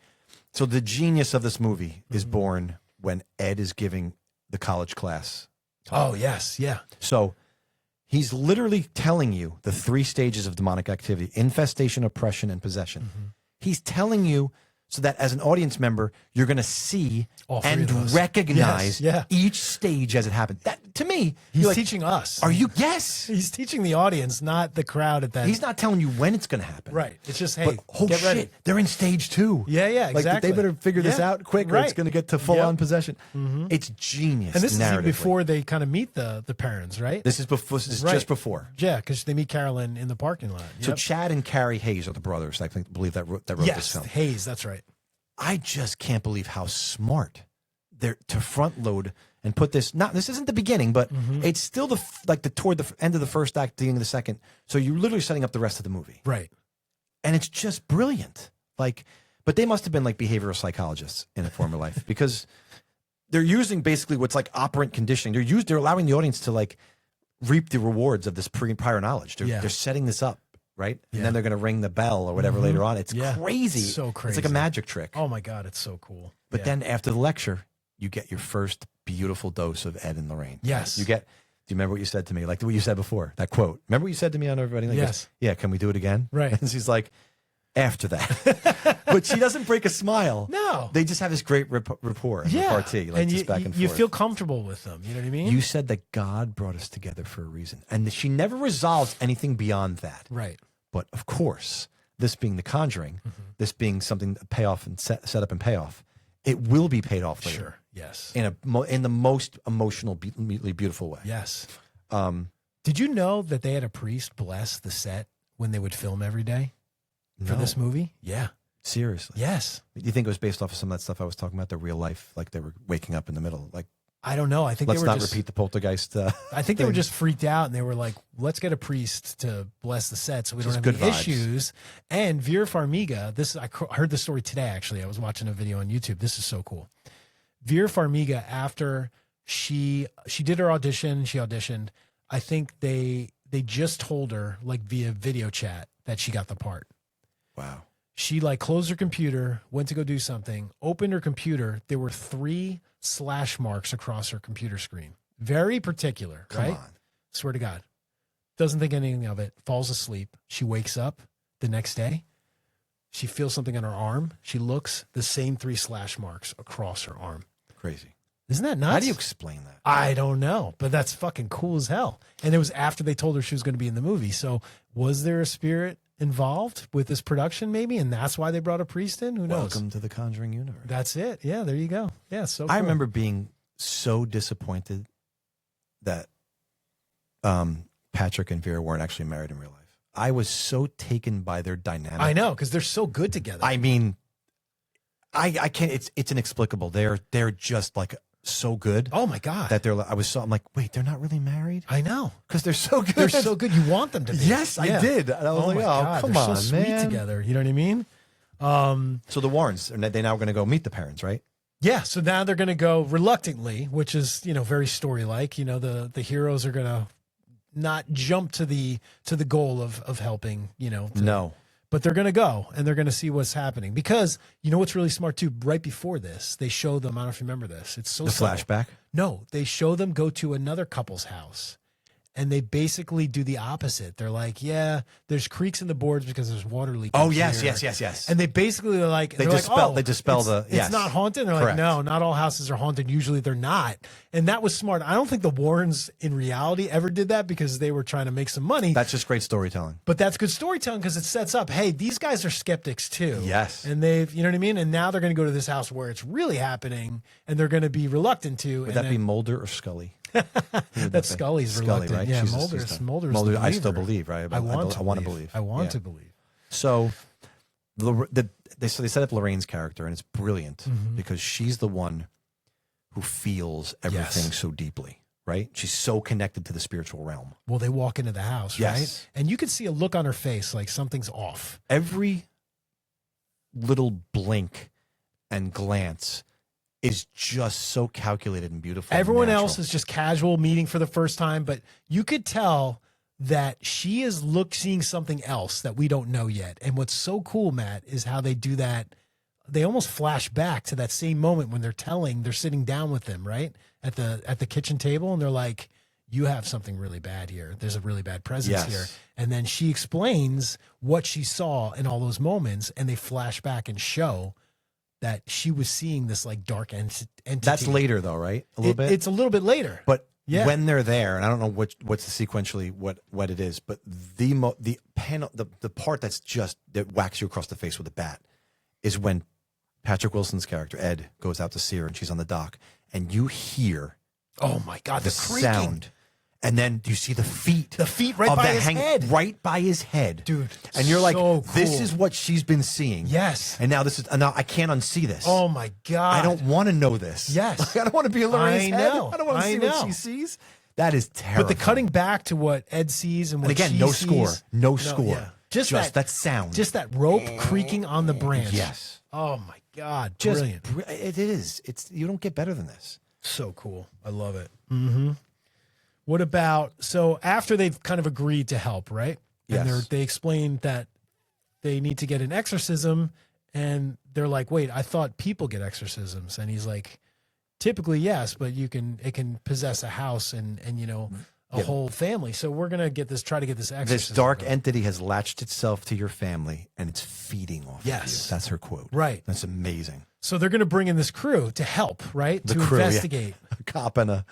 So the genius of this movie is born when Ed is giving the college class talk. Oh, yes. Yeah. So he's literally telling you the 3 stages of demonic activity: infestation, oppression, and possession. Mm-hmm. He's telling you so that as an audience member, you're going to see and recognize each stage as it happens. That, to me, he's teaching us. Are you? Yes. He's teaching the audience, not the crowd at that. He's not telling you when it's going to happen. Right. It's just, hey, get ready. Shit, they're in stage 2. Yeah, exactly. Like, they better figure this out quick or it's going to get to full-on possession. Mm-hmm. It's genius. And this is before they kind of meet the parents, right? This is before. This is just before. Yeah, because they meet Carolyn in the parking lot. So Chad and Carrie Hayes are the brothers. I believe that wrote this film. Hayes, that's right. I just can't believe how smart they're to front load and put this. This isn't the beginning, but it's still toward the end of the first act, beginning of the second. So you're literally setting up the rest of the movie, right? And it's just brilliant. But they must have been like behavioral psychologists in a former life, because they're using basically what's like operant conditioning. They're allowing the audience to like reap the rewards of this prior knowledge. They're setting this up. Right? And then they're going to ring the bell or whatever later on. It's crazy. It's so crazy. It's like a magic trick. Oh my God, it's so cool. But then after the lecture, you get your first beautiful dose of Ed and Lorraine. Yes. Do you remember what you said to me? Like what you said before, that quote. Remember what you said to me on everybody? Like, yes. Yeah, can we do it again? Right. And she's like, after that. But she doesn't break a smile. No. They just have this great rapport and repartee, like and just back and you forth. feel comfortable with them. You know what I mean? You said that God brought us together for a reason. And she never resolves anything beyond that. Right. But of course, this being The Conjuring, this being something payoff and set up and payoff, it will be paid off later. Sure. Yes. In the most emotional, beautiful way. Yes. Did you know that they had a priest bless the set when they would film every day for this movie? Yeah. Seriously? Yes. Do you think it was based off of some of that stuff I was talking about, the real life, like they were waking up in the middle? Like, I don't know. I think let's they were not repeat the poltergeist. I think they were just freaked out, and they were like, "Let's get a priest to bless the set, so we don't have good any vibes. issues." And Vera Farmiga, I heard this story today. Actually, I was watching a video on YouTube. This is so cool. Vera Farmiga, after she did her audition, she auditioned. I think they just told her, like via video chat, that she got the part. Wow. She like closed her computer, went to go do something, opened her computer. There were 3 slash marks across her computer screen. Very particular, Come right? on. Swear to God. Doesn't think anything of it. Falls asleep. She wakes up the next day. She feels something on her arm. She looks, the same 3 slash marks across her arm. Crazy. Isn't that nuts? How do you explain that? I don't know, but that's fucking cool as hell. And it was after they told her she was going to be in the movie. So was there a spirit involved with this production maybe? And that's why they brought a priest in? Who knows? Welcome to the Conjuring universe. That's it. Yeah, there you go. Yeah, so cool. I remember being so disappointed that Patrick and Vera weren't actually married in real life. I was so taken by their dynamic. I know, because they're so good together. I mean, I can't. It's inexplicable. They're just like so good. Oh my God. That I'm like, wait, they're not really married? I know. Because they're so good. They're so good. You want them to be. Yes, Yeah. I did. And I was like, my oh, God, come they're on, so sweet man. together. You know what I mean? So the Warrens, they now going to go meet the parents, right? Yeah. So now they're going to go reluctantly, which is, very story-like. The heroes are going to not jump to the goal of helping, No. But they're going to go and they're going to see what's happening, because you know what's really smart too? Right before this, they show them, I don't know if you remember this. It's so The subtle. flashback? No, they show them go to another couple's house. And they basically do the opposite. They're like, yeah, there's creaks in the boards because there's water leaking. Oh, yes, here. yes. And they basically are like, They they're dispel- like, they dispel the- it's yes. not haunted. And they're Correct. like, no, not all houses are haunted. Usually they're not. And that was smart. I don't think the Warrens in reality ever did that, because they were trying to make some money. That's just great storytelling. But that's good storytelling, because it sets up, hey, these guys are skeptics too. Yes. And they've, you know what I mean? And now they're going to go to this house where it's really happening, and they're going to be reluctant to. Would that be Mulder or Scully? That's Scully's Scully, reluctant. right? Yeah, She's Mulder's Mulder. the I still believer. believe, right? I want to believe. I want Yeah. to believe. So, they set up Lorraine's character, and it's brilliant Mm-hmm. because she's the one who feels everything Yes. so deeply, right? She's so connected to the spiritual realm. Well, they walk into the house, Yes. right? And you can see a look on her face like something's off. Every little blink and glance is just so calculated and beautiful. and Everyone natural. else is just casual meeting for the first time, but you could tell that she is seeing something else that we don't know yet. And what's so cool, Matt, is how they do that. They almost flash back to that same moment when they're sitting down with them, right? At the kitchen table, and they're like, you have something really bad here. There's a really bad presence Yes. here. And then she explains what she saw in all those moments, and they flash back and show that she was seeing this like dark entity. That's later, though, right? A little bit. It's a little bit later. But Yeah. when they're there, and I don't know what's the sequentially what it is, but the panel, the part that whacks you across the face with a bat is when Patrick Wilson's character Ed goes out to see her, and she's on the dock, and you hear Oh my God, the the creaking. sound, and then you see the feet right of by that his head. right by his head, Dude, and you're like, so this cool. is what she's been seeing. Yes. And now now I can't unsee this. Oh my God. I don't want to know this. Yes. I don't want to be in Lorraine's I head. know. I don't want to I see what know. she sees. That is terrible. But the cutting back to what Ed sees and what And again, she no sees, score. No score. yeah. Just that sound. Just that rope creaking on the branch. Yes. Oh my God. Just Brilliant. It is. You don't get better than this. So cool. I love it. Mm-hmm. What about, so after they've kind of agreed to help, right? And Yes. they explain that they need to get an exorcism, and they're like, wait, I thought people get exorcisms. And he's like, typically, yes, but it can possess a house and a whole family. So we're going to try to get this exorcism. This dark entity has latched itself to your family, and it's feeding off of you. That's her quote. Right. That's amazing. So they're going to bring in this crew to help, right? To investigate. Yeah. A cop and I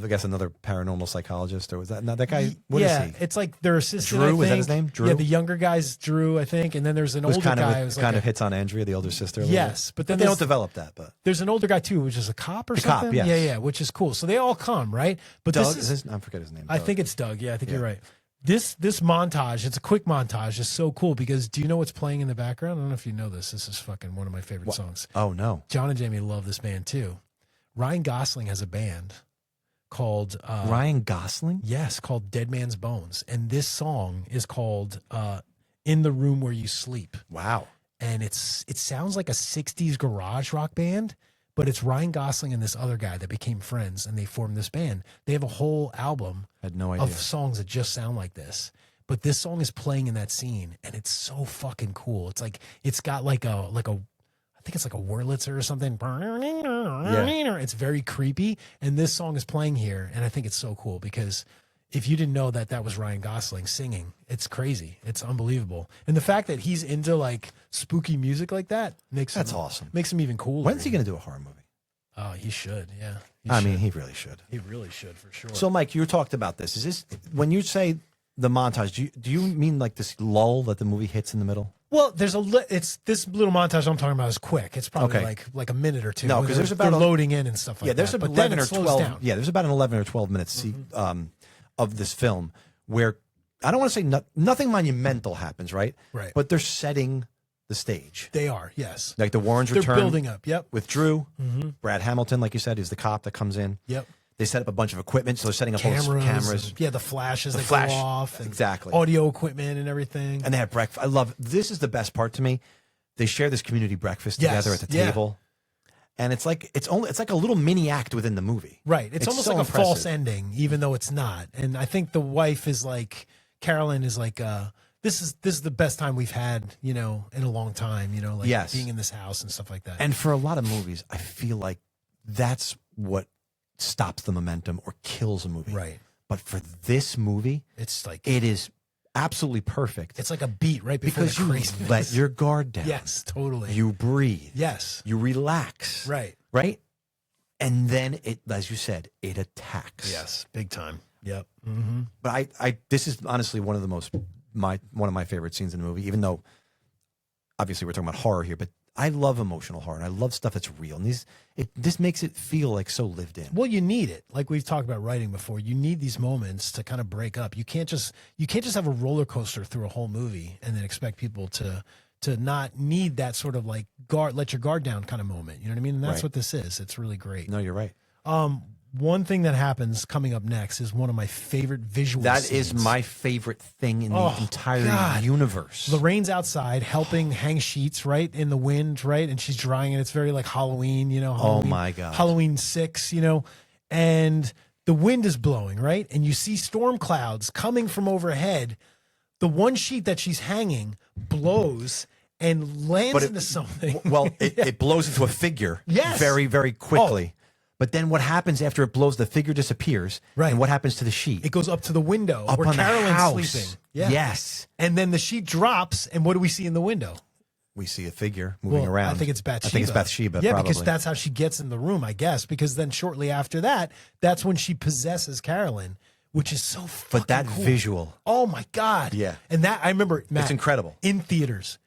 guess another paranormal psychologist, or was that not that guy? What is he? It's like their assistant. Drew, is that his name? Drew? Yeah, the younger guy's Drew, I think, and then there's an older guy who's kind of hits on Andrea, the older sister. Yes, but then they don't develop that. But there's an older guy too, which is a cop or something. Cop, yes. Yeah, which is cool. So they all come, right? But Doug, I forget his name. I think it's Doug. Yeah, I think you're right. This montage, it's a quick montage, is so cool because do you know what's playing in the background? I don't know if you know this. This is fucking one of my favorite songs. Oh, no. John and Jamie love this band too. Ryan Gosling has a band called... Ryan Gosling? Yes, called Dead Man's Bones. And this song is called In the Room Where You Sleep. Wow. And it sounds like a 60s garage rock band, but it's Ryan Gosling and this other guy that became friends, and they formed this band. They have a whole album had no idea. of songs that just sound like this. But this song is playing in that scene, and it's so fucking cool. It's like it's got like a I think it's like a Wurlitzer or something. Yeah. It's very creepy, and this song is playing here, and I think it's so cool because if you didn't know that was Ryan Gosling singing, it's crazy. It's unbelievable. And the fact that he's into like spooky music like that that's awesome. Makes him even cooler. When's he going to do a horror movie? Oh, he should. Yeah. I mean, he really should. He really should for sure. So, Mike, you talked about this. Is this when you say the montage? Do you mean like this lull that the movie hits in the middle? Well, it's this little montage I'm talking about is quick. It's probably like a minute or two. No, because they're loading in and stuff like that. Yeah, there's but 11 then or 12. Down. Yeah, there's about an 11 or 12 minutes of this film where I don't want to say nothing monumental happens, right? Right. But they're setting the stage. They are, yes. Like the Warrens they're return. Building up. Yep. With Drew, Brad Hamilton, like you said, is the cop that comes in. Yep. They set up a bunch of equipment, so they're setting up all these cameras. Yeah, the flashes that go off. And exactly. Audio equipment and everything. And they have breakfast. I love, this is the best part to me. They share this community breakfast together at the table. And it's like a little mini act within the movie. Right. It's almost so like impressive. A false ending, even though it's not. And I think the wife is like, Carolyn is like, this is the best time we've had, in a long time, like being in this house and stuff like that. And for a lot of movies, I feel like that's what stops the momentum or kills a movie. Right. But for this movie, it's like it is absolutely perfect. It's like a beat right before because you let your guard down. Yes, totally. You breathe. Yes. You relax. Right. Right? And then it, as you said, it attacks. Yes, big time. Yep. But I this is honestly one of my favorite scenes in the movie, even though obviously we're talking about horror here, but I love emotional horror and I love stuff that's real. And this makes it feel like so lived in. Well, you need it. Like we've talked about writing before. You need these moments to kind of break up. You can't just have a roller coaster through a whole movie and then expect people to not need that sort of like let your guard down kind of moment. You know what I mean? And that's what this is. It's really great. No, you're right. One thing that happens coming up next is one of my favorite visual scenes. That is my favorite thing in the entire universe. Lorraine's outside helping hang sheets, right, in the wind, right? And she's drying it. It's very like Halloween, Halloween, oh my God. Halloween 6, and the wind is blowing, right? And you see storm clouds coming from overhead. The one sheet that she's hanging blows and lands into something. Well, it blows into a figure yes. very, very quickly. But then what happens after it blows, the figure disappears. Right. And what happens to the sheet? It goes up to the window up where on Carolyn's the house. sleeping. Yeah. Yes. And then the sheet drops, and what do we see in the window? We see a figure moving around. I think it's Bathsheba. I think it's Bathsheba, yeah, probably. because that's how she gets in the room, I guess. Because then shortly after that, that's when she possesses Carolyn, which is so fucking But that cool. visual. Oh, my God. Yeah. And that, I remember, Matt, it's incredible. In theaters,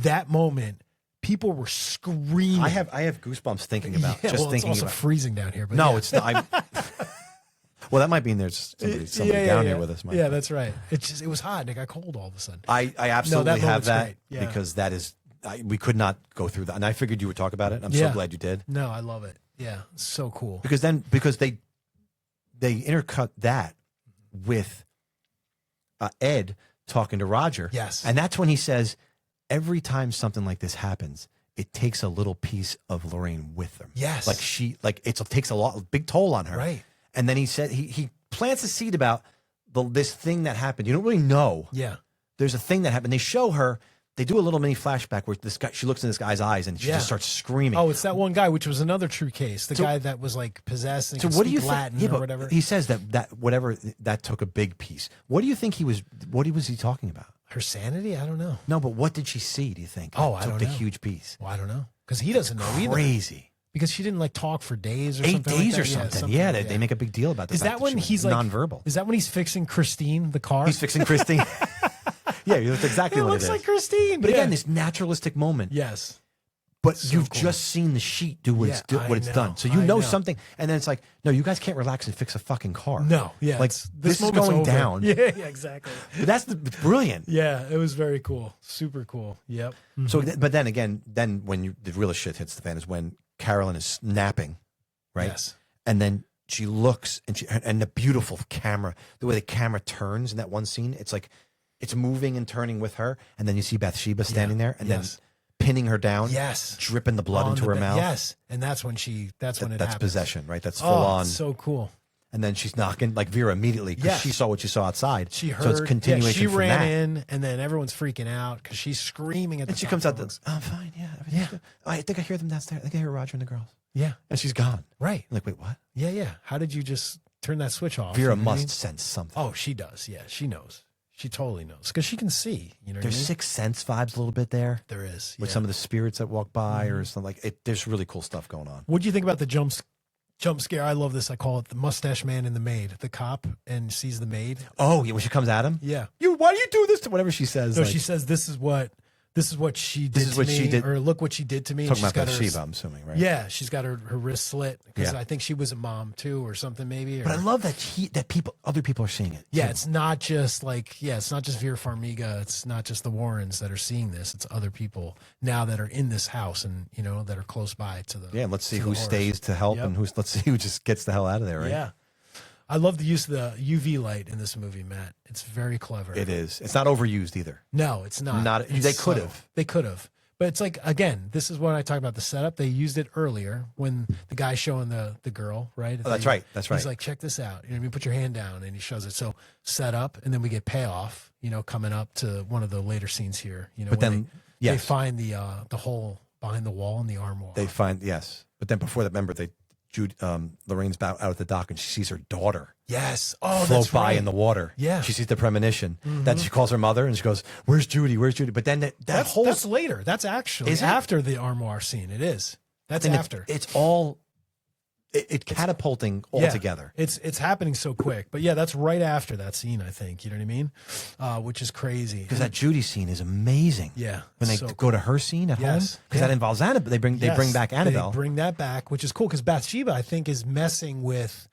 that moment, people were screaming. I have goosebumps thinking about it's also freezing down here. But no, it's not. Well, that might mean there's somebody down here with us. Yeah, that's right. It was hot and it got cold all of a sudden. I absolutely have that yeah. because that is we could not go through that, and I figured you would talk about it. I'm so glad you did. No, I love it. Yeah, so cool. Because they intercut that with Ed talking to Roger. Yes, and that's when he says, every time something like this happens, it takes a little piece of Lorraine with them. Yes. It takes a big toll on her. Right. And then he said, he plants a seed about this thing that happened. You don't really know. Yeah. There's a thing that happened. They show her they do a little mini flashback where this guy, she looks in this guy's eyes and she just starts screaming. Oh, it's that one guy, which was another true case. The guy that was like possessed and could speak Latin or whatever. He says that whatever that took a big piece. What do you think what was he talking about? Her sanity? I don't know. No, but what did she see? Do you think? Oh, I don't know. Took the huge piece. Well, I don't know because he doesn't know either. Crazy. Because she didn't like talk for days or 8 something. days like or something. Yeah, they make a big deal about that. Is that when he's like nonverbal? Is that when he's fixing Christine the car? He's fixing Christine. Yeah, that's exactly what it is. It looks like Christine. But again, this naturalistic moment. Yes. But you've just seen the sheet do what it's done. So you know something. And then it's like, no, you guys can't relax and fix a fucking car. No, yeah. Like, this is going over. down. Yeah, exactly. But it's brilliant. Yeah, it was very cool. Super cool. Yep. Mm-hmm. So, but then again, when the real shit hits the fan is when Carolyn is napping, right? Yes. And then she looks and the beautiful camera, the way the camera turns in that one scene, it's like it's moving and turning with her. And then you see Bathsheba standing there and then pinning her down, dripping the blood into her mouth. Yes, and that's when that's happens. Possession, right? That's full on. So cool. And then she's knocking like Vera immediately because she saw what she saw outside. She heard. So it's continuation. She from ran that. in, and then everyone's freaking out because she's screaming at. And she comes out. I'm fine. Yeah. Everything's good. Oh, I think I hear them downstairs. I think I hear Roger and the girls. Yeah. And she's gone. Right. I'm like, wait, what? Yeah. How did you just turn that switch off? Vera must sense something. Oh, she does. Yeah, she knows. She totally knows because she can see. You know, there's Sixth Sense vibes a little bit there. There is with some of the spirits that walk by or something like it. There's really cool stuff going on. What do you think about the jump scare? I love this. I call it the mustache man and the maid. The cop and sees the maid. Oh, yeah, when she comes at him. Yeah. Why do you do this to whatever she says? No, she says this is what she did to me, or look what she did to me. Talking about Bathsheba, I'm assuming, right? Yeah, she's got her wrist slit because I think she was a mom too, or something maybe. But I love that other people are seeing it. Yeah, it's not just it's not just Vera Farmiga. It's not just the Warrens that are seeing this. It's other people now that are in this house and that are close by to the. Yeah, let's see who stays to help and let's see who just gets the hell out of there, right? Yeah. I love the use of the UV light in this movie, Matt. It's very clever. It is. It's not overused either. No, it's not. They could have. They could have. But it's like, again, this is what I talk about the setup. They used it earlier when the guy's showing the girl, right? Oh, that's right. That's right. He's like, check this out. You know what I mean? Put your hand down. And he shows it. So set up. And then we get payoff, coming up to one of the later scenes here. But then, they find the hole behind the wall in the armoire. They find, yes. But then before that, remember, Lorraine's out at the dock and she sees her daughter. Yes. Oh, float by in the water. Yeah. She sees the premonition. Then she calls her mother and she goes, "Where's Judy? Where's Judy?" But then that's later. That's actually after the armoire scene. It is. That's after. It's all. It's catapulting all together. It's happening so quick. But yeah, that's right after that scene, I think. You know what I mean? Which is crazy. Because that Judy scene is amazing. Yeah. When they go to her scene at home. Because that involves Annabelle. They bring back Annabelle. They bring that back, which is cool because Bathsheba, I think, is messing with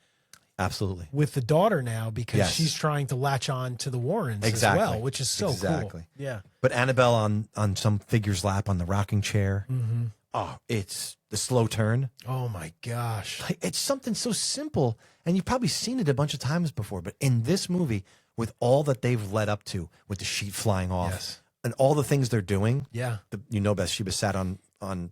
the daughter now because she's trying to latch on to the Warrens as well, which is so cool. Yeah. But Annabelle on some figure's lap on the rocking chair. Mm-hmm. Oh, it's the slow turn. Oh my gosh. It's something so simple. And you've probably seen it a bunch of times before. But in this movie, with all that they've led up to, with the sheet flying off and all the things they're doing. Yeah. Bathsheba sat on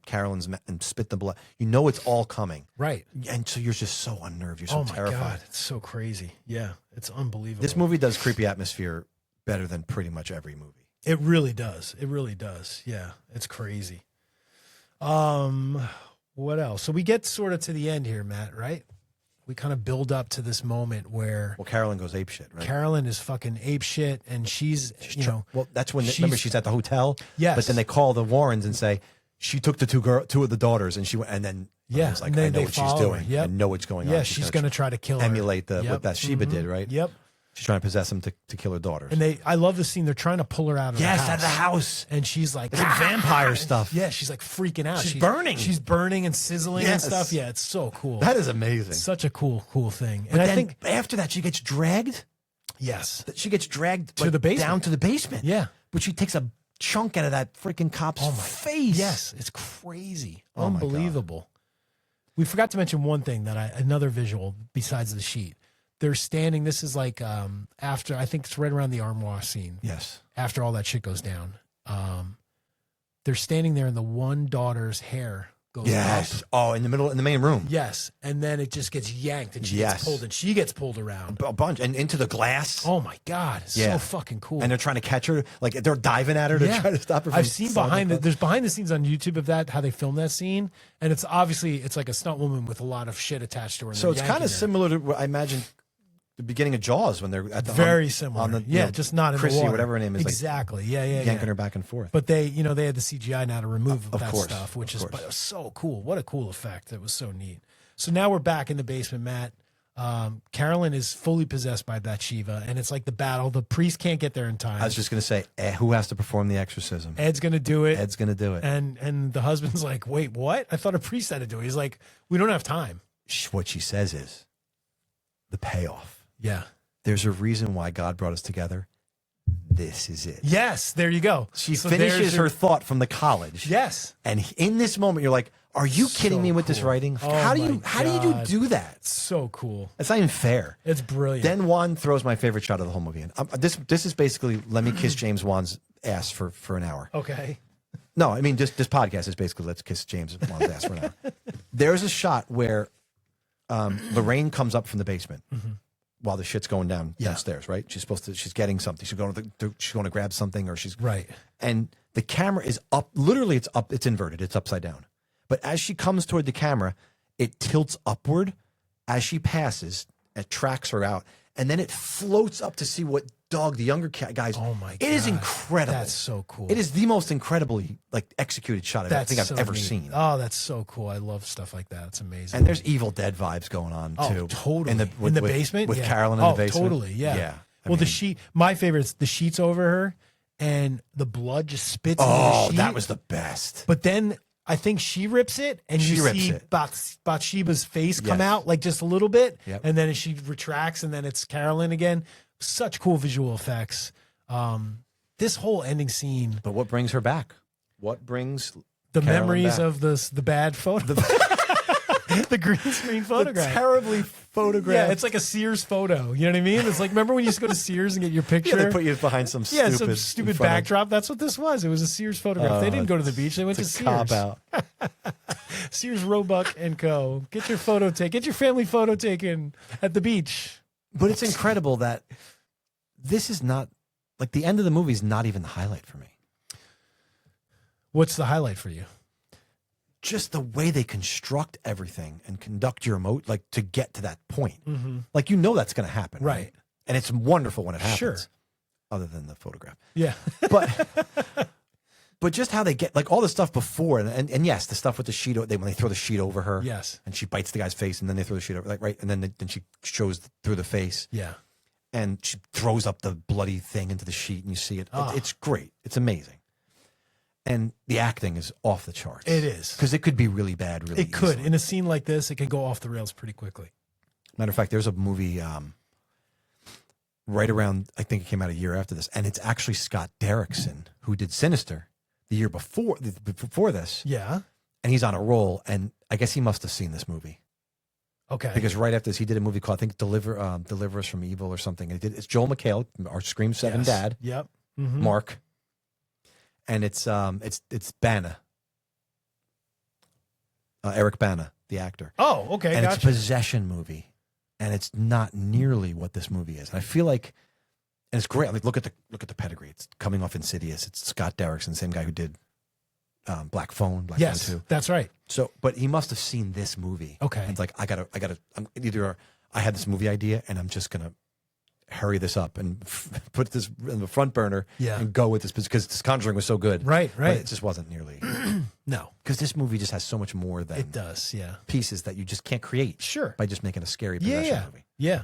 Carolyn's and spit the blood. It's all coming. Right. And so you're just so unnerved. You're so terrified. Oh my God. It's so crazy. Yeah. It's unbelievable. This movie does creepy atmosphere better than pretty much every movie. It really does. It really does. Yeah. It's crazy. What else? So we get sort of to the end here, Matt, right? We kind of build up to this moment where Carolyn goes ape shit, right? Carolyn is fucking ape shit, and she's that's when remember she's at the hotel. Yes, but then they call the Warrens and say she took the two of the daughters, and she went, and then was like, I know what she's doing. Yep. I know what's going on. Yeah, she's going to try to kill her. Emulate what Bathsheba did, right? Yep. She's trying to possess him to kill her daughters. And I love the scene. They're trying to pull her out of the house. Yes, out of the house. And she's like, it's like vampire stuff. Yeah, she's like freaking out. She's burning. She's burning and sizzling and stuff. Yeah, it's so cool. That is amazing. It's such a cool thing. And I think after that, she gets dragged. Yes. She gets dragged to the basement. Down to the basement. Yeah. But she takes a chunk out of that freaking cop's face. Yes, it's crazy. Unbelievable. We forgot to mention one thing another visual besides the sheet. They're standing. This is like after, I think it's right around the armoire scene. Yes. After all that shit goes down. They're standing there and the one daughter's hair goes Yes. up. Oh, in the main room. Yes. And then it just gets yanked and she gets pulled and she gets pulled around. A bunch. And into the glass. Oh my God. It's so fucking cool. And they're trying to catch her. Like they're diving at her to try to stop her from I've seen there's behind the scenes on YouTube of that, how they filmed that scene. And it's obviously, it's like a stunt woman with a lot of shit attached to her. So it's kind of similar to what I imagine the beginning of Jaws when they're at the very similar. On the, just not in Chrissy, the water. whatever her name is. Exactly. Like, yanking her back and forth. But they had the CGI now to remove of that course, stuff, which of is course. but it was so cool. What a cool effect. It was so neat. So now we're back in the basement, Matt. Carolyn is fully possessed by Bathsheba, and it's like the battle. The priest can't get there in time. I was just going to say, who has to perform the exorcism? Ed's going to do it. Ed's going to do it. And the husband's like, wait, what? I thought a priest had to do it. He's like, we don't have time. What she says is the payoff. Yeah. There's a reason why God brought us together. This is it. Yes, there you go. She finishes her thought from the college. Yes. And in this moment, you're like, are you kidding me with this writing? Oh how do you do that? So cool. It's not even fair. It's brilliant. Then Juan throws my favorite shot of the whole movie. And this is basically let me kiss James Wan's ass for an hour. Okay. No, I mean, this podcast is basically let's kiss James Wan's ass for an hour. There's a shot where Lorraine comes up from the basement while the shit's going down downstairs, right? She's getting something. She's going to grab something, or she's right. And the camera is up. Literally, it's up. It's inverted. It's upside down. But as she comes toward the camera, it tilts upward as she passes. It tracks her out, and then it floats up to see what Doug, the younger guys. Oh my God! It is incredible. That's so cool. It is the most incredibly executed shot I think I've ever seen. Oh, that's so cool. I love stuff like that. It's amazing. And there's Evil Dead vibes going on too. Oh, totally. In the basement with Carolyn in the basement. Totally. Yeah. Yeah. Well, the sheet. My favorite is the sheets over her, and the blood just spits. into the sheet. That was the best. But then I think she rips it, and you see Bathsheba's face come out like just a little bit, and then she retracts, and then it's Carolyn again. Such cool visual effects. This whole ending scene. But what brings her back? What brings the Carolyn memories back? of the bad photo? The green screen photograph. The terribly photographed. Yeah, it's like a Sears photo. You know what I mean? It's like, remember when you used to go to Sears and get your picture? Yeah, they put you behind some stupid backdrop. That's what this was. It was a Sears photograph. They didn't go to the beach. They went to Sears. Cop out. Sears, Roebuck and Co. Get your photo taken. Get your family photo taken at the beach. But it's incredible that this is not, like, the end of the movie is not even the highlight for me. What's the highlight for you? Just the way they construct everything and conduct your to get to that point. Like, that's going to happen. Right. And it's wonderful when it happens. Sure. Other than the photograph. Yeah. But just how they get, like, all the stuff before, and yes, the stuff with the sheet, when they throw the sheet over her. Yes. And she bites the guy's face, and then they throw the sheet over, and then she shows through the face. Yeah. And she throws up the bloody thing into the sheet, and you see it. It's great. It's amazing. And the acting is off the charts. It is. Because it could be really bad, really It could. easily. In a scene like this, it can go off the rails pretty quickly. Matter of fact, there's a movie right around, I think it came out a year after this, and it's actually Scott Derrickson, who did Sinister the year before this. Yeah. And he's on a roll, and I guess he must have seen this movie. Okay. Because right after this, he did a movie called, I think, Deliver Us from Evil or something. And it's Joel McHale, our Scream 7 dad. Yep. Mark. And it's Bana. Eric Bana, the actor. Oh, okay. And gotcha. it's a possession movie. And it's not nearly what this movie is. And I feel like, and it's great. Like, look at the pedigree. It's coming off Insidious. It's Scott Derrickson, the same guy who did Black Phone, Black Phone 2. That's right. So, but he must have seen this movie. Okay. And it's like, I had this movie idea, and I'm just gonna hurry this up and put this in the front burner and go with this, because this Conjuring was so good. Right. But it just wasn't nearly. No. Because this movie just has so much more than it does. Yeah. pieces that you just can't create. Sure. By just making a scary possession movie. Yeah.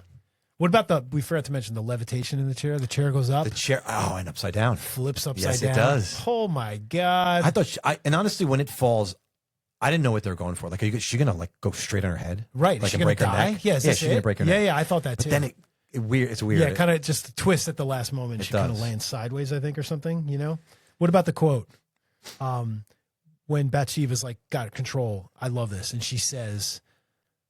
What about we forgot to mention the levitation in the chair? The chair goes up. The chair, and upside down. Flips upside yes, down. Yes, it does. Oh my God. I thought, and honestly, when it falls, I didn't know what they were going for. Like, is she gonna go straight on her head? Right. Like, she's gonna break her die? neck? Yeah, she's gonna break her neck. Yeah, I thought that too. But then it's weird. Yeah, kind of just a twist at the last moment. She kind of lands sideways, I think, or something, What about the quote? When Bathsheba's like, got control. I love this. And she says,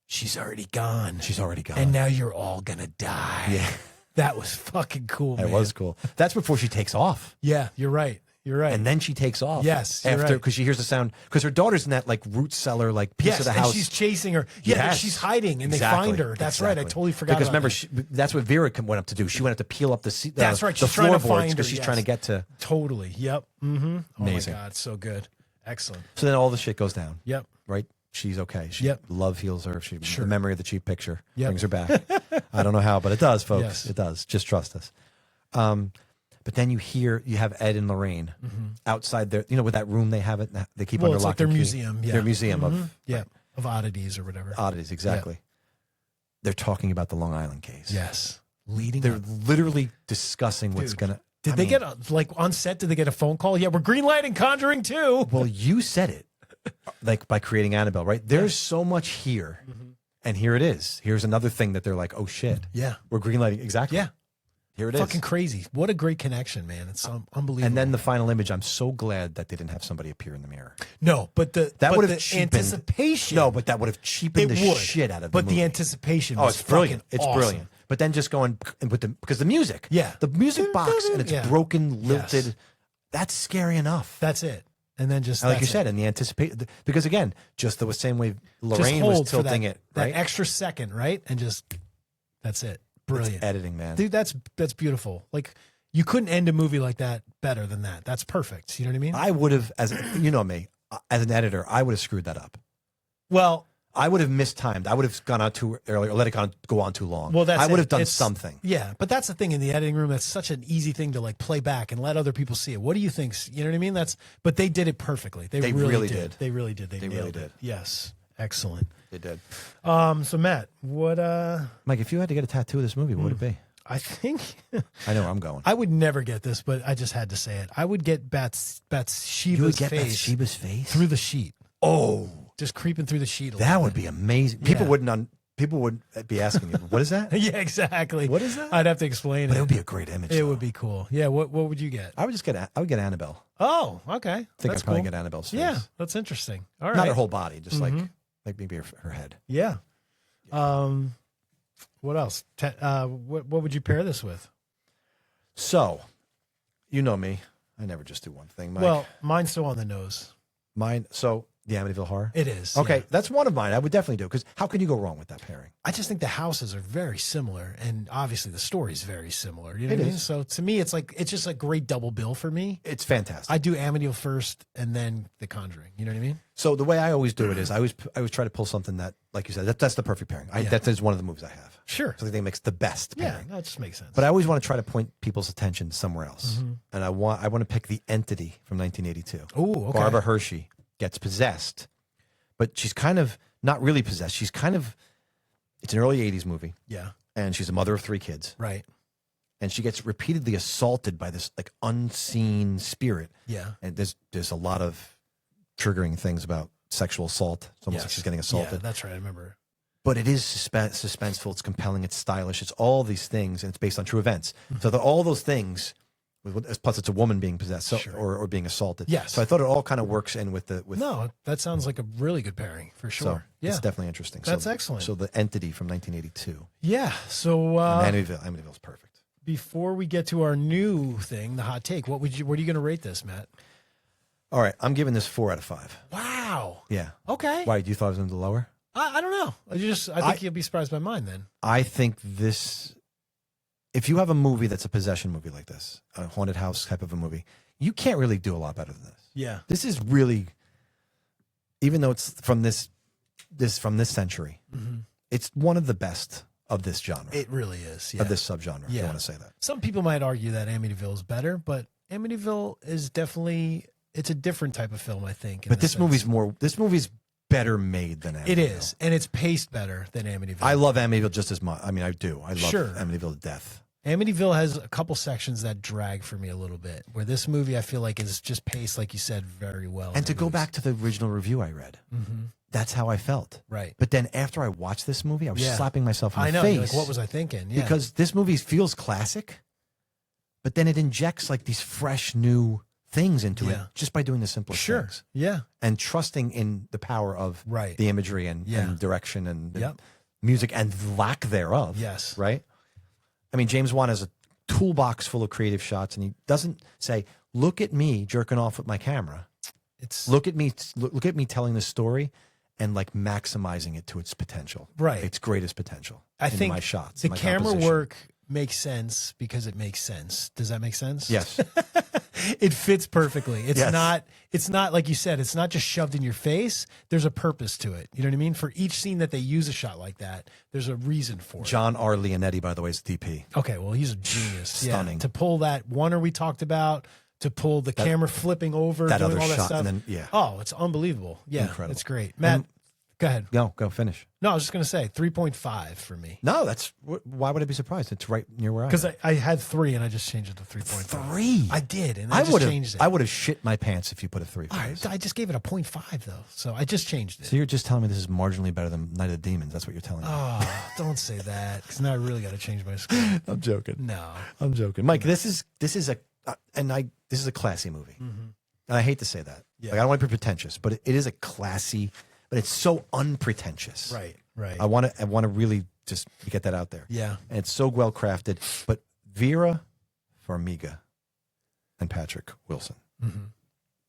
she's already gone. She's already gone. And now you're all gonna die. Yeah. That was fucking cool, man. It was cool. That's before she takes off. Yeah, you're right. You're right. And then she takes off. Yes, you're after right. because she hears the sound because her daughter's in that like root cellar like piece of the and house. she's chasing her. Yeah, Yes. she's hiding, and Exactly. they find her. That's right. I totally forgot. Because about remember, that. that's what Vera went up to do. She went up to peel up the seat. That's right. The She's trying to floorboards find her. because she's trying to get to. Totally. Yep. Mm-hmm. Oh Amazing. my God, so good. Excellent. So then all the shit goes down. Yep. Right. She's okay. Yep. Love heals her. The memory of the cheap picture brings her back. I don't know how, but it does, folks. Yes. It does. Just trust us. But then you have Ed and Lorraine outside there, with that room they have it. They keep under it's lock like their and key. museum. Yeah. Their museum of of oddities or whatever. oddities. Exactly. They're talking about the Long Island case. Yes. They're literally discussing what's going to. Did they get on set? Did they get a phone call? Yeah, we're greenlighting Conjuring 2. Well, you said it, like by creating Annabelle, right? There's so much here, and here it is. Here's another thing that they're like, oh shit, Yeah. we're greenlighting exactly. Yeah. Here it is. Fucking crazy. What a great connection, man. It's unbelievable. And then the final image. I'm so glad that they didn't have somebody appear in the mirror. no, but That but would have the cheapened. anticipation. No, but that would have cheapened it the would. shit out of the But movie. the anticipation Oh, was it's brilliant. fucking It's awesome. brilliant. But then just going because the music. Yeah. The music box and it's Yeah. broken, lilted. Yes. That's scary enough. That's it. And then just Like you that's said, it. and the anticipation, because again, just the same way Just Lorraine was hold for tilting it, right? that extra second, right? And just that's it. Brilliant. It's editing, man. Dude, that's beautiful. Like you couldn't end a movie like that better than that. That's perfect. You know what I mean? I would have, as you know me, as an editor, I would have screwed that up. Well, I would have mistimed. I would have gone on too early or let it go on too long. well, that's I would have it. done It's- something. Yeah, but that's the thing in the editing room. That's such an easy thing to like play back and let other people see it. What do you think? You know what I mean? But they did it perfectly. They really did. They really did. They really nailed did. it. Yes, excellent. They did. So Matt, what? Mike, if you had to get a tattoo of this movie, what would it be? I think I know where I'm going. I would never get this, but I just had to say it. I would get Bathsheba's You would get face Bathsheba's face through the sheet, Oh, just creeping through the sheet. that would be amazing. People Yeah. wouldn't. People would be asking you, "What is that?" Yeah, exactly. What is that? I'd have to explain But it. it would be a great image. It though. would be cool. Yeah. What would you get? I would just get. I would get Annabelle. Oh, okay. I think That's I'd probably cool. get Annabelle's face. Yeah, that's interesting. All right. Not her whole body, just Mhm. like maybe her head. Yeah. What else? What would you pair this with? So, you know me. I never just do one thing. Mike. Well, mine's so on the nose. mine. So the Amityville Horror. It is. Okay, yeah. that's one of mine. I would definitely do because how can you go wrong with that pairing? I just think the houses are very similar, and obviously the story's very similar. You know It what I mean? is. So to me, it's just a great double bill for me. It's fantastic. I do Amityville first, and then The Conjuring. You know what I mean? So the way I always do it is I always try to pull something that, like you said, that's the perfect pairing. Yeah. That is one of the movies I have. Sure. So I think it makes the best Yeah, pairing. that just makes sense. But I always want to try to point people's attention somewhere else, Mm-hmm. and I want to pick The Entity from 1982. Oh, okay. Barbara Hershey gets possessed, but she's kind of not really possessed. She's kind of, it's an early 80s movie, Yeah. and she's a mother of 3 kids, Right. and she gets repeatedly assaulted by this like unseen spirit. Yeah. And there's a lot of triggering things about sexual assault. It's almost like she's getting Yeah, assaulted. that's right. I remember. But it is suspenseful. It's compelling. It's stylish. It's all these things, and it's based on true events. So all those things, plus it's a woman being possessed Sure. or being assaulted. Yes. So I thought it all kind of works in with the No, that sounds like a really good pairing for So sure. Yeah. it's definitely interesting. That's so, excellent. So the Entity from 1982, Yeah. So Amityville's perfect. before we get to our new thing, the hot take, what are you going to rate this, Matt? All right, I'm giving this 4 out of 5. Wow. Yeah. Okay. Why? You thought it was going to be lower? I don't know. I think you'll be surprised by mine then. I think this, if you have a movie that's a possession movie like this, a haunted house type of a movie, you can't really do a lot better than this. Yeah. This is really, even though it's from this century, it's one of the best of this genre, It really is. Yeah. of this subgenre. If you Yeah. want to say that. Some people might argue that Amityville is better, but Amityville is definitely it's a different type of film, I think. in But a this sense. this movie's better made than Amityville. It is, and it's paced better than Amityville. I love Amityville just as much. I mean, I do. I love Sure. Amityville to death. Amityville has a couple sections that drag for me a little bit, where this movie I feel like is just paced, like you said, very well. And to go back to the original review I read, that's how I felt. Right. But then after I watched this movie, I was Yeah. slapping myself in the I know. face. You're like, what was I thinking? Yeah. Because this movie feels classic, but then it injects like these fresh new things into Yeah. it just by doing the simplest sure. things Yeah. and trusting in the power of Right. the imagery and Yeah. direction and Yep. music and lack thereof. Yes. Right. I mean, James Wan has a toolbox full of creative shots, and he doesn't say, "Look at me jerking off with my camera." It's look at me telling this story and like maximizing it to its potential, right? Its greatest potential. I think my shots, the my camera composition. work makes sense because it makes sense. Does that make sense? Yes. It fits perfectly. It's Yes. not like you said, it's not just shoved in your face. There's a purpose to it. You know what I mean? For each scene that they use a shot like that, there's a reason for it. John R. Leonetti, by the way, is DP. Okay, well, he's a genius. Stunning. Yeah, to pull that Warner we talked about, to pull the camera flipping over, that doing other all that shot, stuff. and then Oh, it's unbelievable. Yeah, Incredible. it's great. Matt, go ahead. Go finish. No, I was just going to say 3.5 for me. No, why would I be surprised? It's right near where I am. Because I had 3 and I just changed it to 3.5. 3? I did, and I just changed it. I would have shit my pants if you put a 3. All right, I just gave it a 0.5 though, so I just changed it. So you're just telling me this is marginally better than Night of the Demons. That's what you're telling me. Oh, don't say that, because now I really got to change my score. I'm joking. No, I'm joking. Mike, this is a classy movie. And I hate to say that. Yeah. Like, I don't want to be pretentious, but it is a classy, but it's so unpretentious. right. I want to really just get that out there. Yeah, And it's so well crafted. But Vera Farmiga and Patrick Wilson.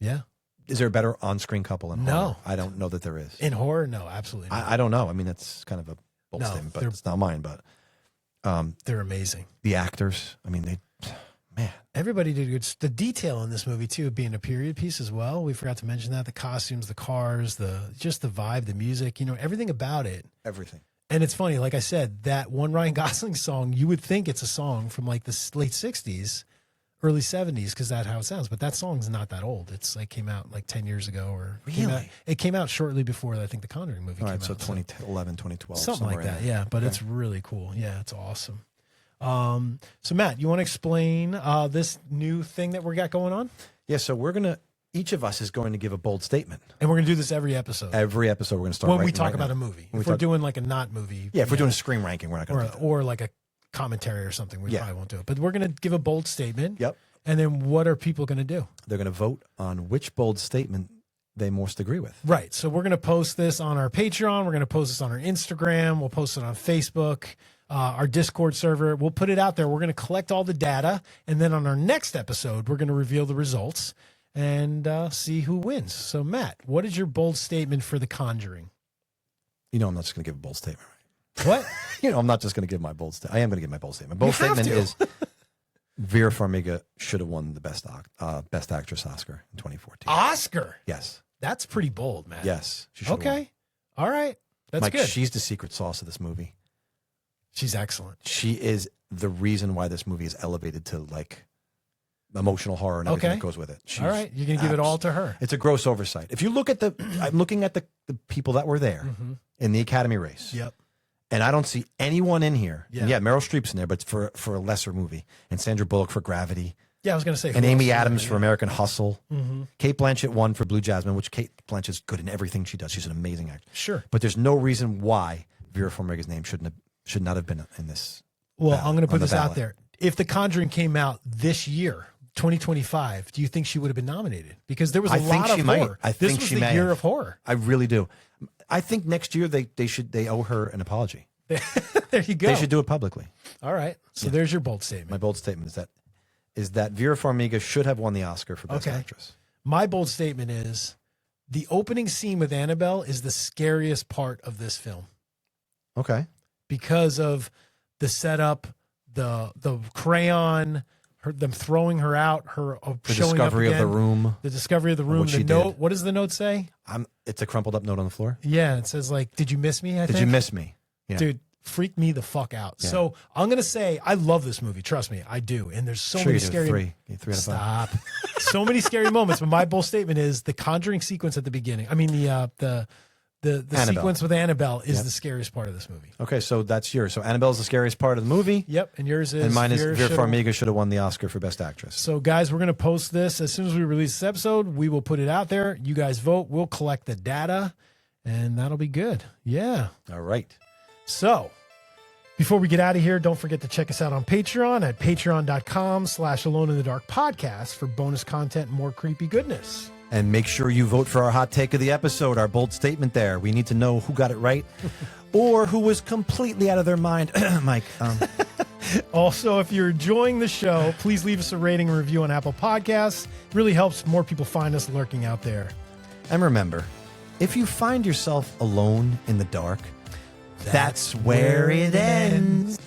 yeah. Is there a better on-screen couple in No. horror? I don't know that there is. In horror, no, absolutely not. I don't know. I mean, that's kind of a bold No, statement, but they're- it's not mine. But They're amazing. the actors, I mean, man. Everybody did good. The detail in this movie too, being a period piece as well. We forgot to mention that the costumes, the cars, just the vibe, the music. You know, everything about it. Everything. And it's funny, like I said, that one Ryan Gosling song, you would think it's a song from like the late 60s, early 70s, because that's how it sounds. But that song's not that old. It's like came out like 10 years ago. It came out shortly before, I think, the Conjuring movie All came right, so out. 2011, 2012. Something like somewhere in that, there. yeah. But Okay. it's really cool. Yeah, it's awesome. So, Matt, you want to explain this new thing that we got going on? Yeah, so each of us is going to give a bold statement. And we're going to do this every episode. Every episode, we're going to start when we writing talk right about now. a movie. When If we we're talk- doing like a not movie. Yeah, if we're doing a screen ranking, we're not going to do that. or like a commentary or something, we Yeah. probably won't do it. But we're going to give a bold statement. Yep. And then what are people going to do? They're going to vote on which bold statement they most agree with. Right. So we're going to post this on our Patreon. We're going to post this on our Instagram. We'll post it on Facebook, our Discord server. We'll put it out there. We're going to collect all the data. And then on our next episode, we're going to reveal the results and see who wins. So, Matt, what is your bold statement for The Conjuring? You know, I'm not just going to give a bold statement, right? What? You know, I'm not just going to give my bold statement. I am going to give my bold statement. Bold You have statement to. is Vera Farmiga should have won the Best Actress Oscar in 2014. Oscar. Yes. That's pretty bold, Matt. Yes. She should have won. Okay. All right. That's Mike, good. she's the secret sauce of this movie. She's excellent. She is the reason why this movie is elevated to like emotional horror and everything Okay. that goes with it. She's All right. You're going to give it all to her. It's a gross oversight. If you look at I'm looking at the people that were there in the Academy race. Yep. And I don't see anyone in here. Yeah. And yeah, Meryl Streep's in there, but for a lesser movie. And Sandra Bullock for Gravity. Yeah, I was going to say. And who Amy else is Adams there? for American Hustle. Mm-hmm. Kate Blanchett won for Blue Jasmine, which Kate Blanchett's good in everything she does. She's an amazing actor. Sure. But there's no reason why Vera Farmiga's name should not have been in this. Well, ballot, I'm going to put on the this out ballot. there. If The Conjuring came out this year, 2025, do you think she would have been nominated? Because there was a I think lot of she might. horror. I This think was she the may year have. of horror. I really do. I think next year they owe her an apology. There you go. They should do it publicly. All right. So there's your bold statement. My bold statement is that Vera Farmiga should have won the Oscar for Best Okay. Actress. My bold statement is the opening scene with Annabelle is the scariest part of this film Okay. because of the setup, the crayon, them throwing her out, her The showing discovery up of the again, room. the discovery of the room, what the she note. did. What does the note say? It's a crumpled up note on the floor. Yeah, it says like, "Did you miss me?" I Did think. you miss me? Yeah. Dude, freaked me the fuck out. Yeah. So I'm gonna say I love this movie. Trust me, I do. And there's so Sure many you do. scary. 3. 3 out of 5. Stop. So many scary moments. But my bold statement is the Conjuring sequence at the beginning. I mean the Annabelle. sequence with Annabelle is Yep. the scariest part of this movie. Okay, so that's yours. So Annabelle's the scariest part of the movie. Yep, and yours is. And mine is Vera Vera should've- Farmiga should have won the Oscar for Best Actress. So guys, we're gonna post this as soon as we release this episode. We will put it out there. You guys vote. We'll collect the data, and that'll be good. Yeah. All right. So, before we get out of here, don't forget to check us out on Patreon at patreon.com/Alone in the Dark podcast for bonus content and more creepy goodness. And make sure you vote for our hot take of the episode, our bold statement there. We need to know who got it right or who was completely out of their mind. Mike, Also, if you're enjoying the show, please leave us a rating and review on Apple Podcasts. It really helps more people find us lurking out there. And remember, if you find yourself alone in the dark, that's where it ends.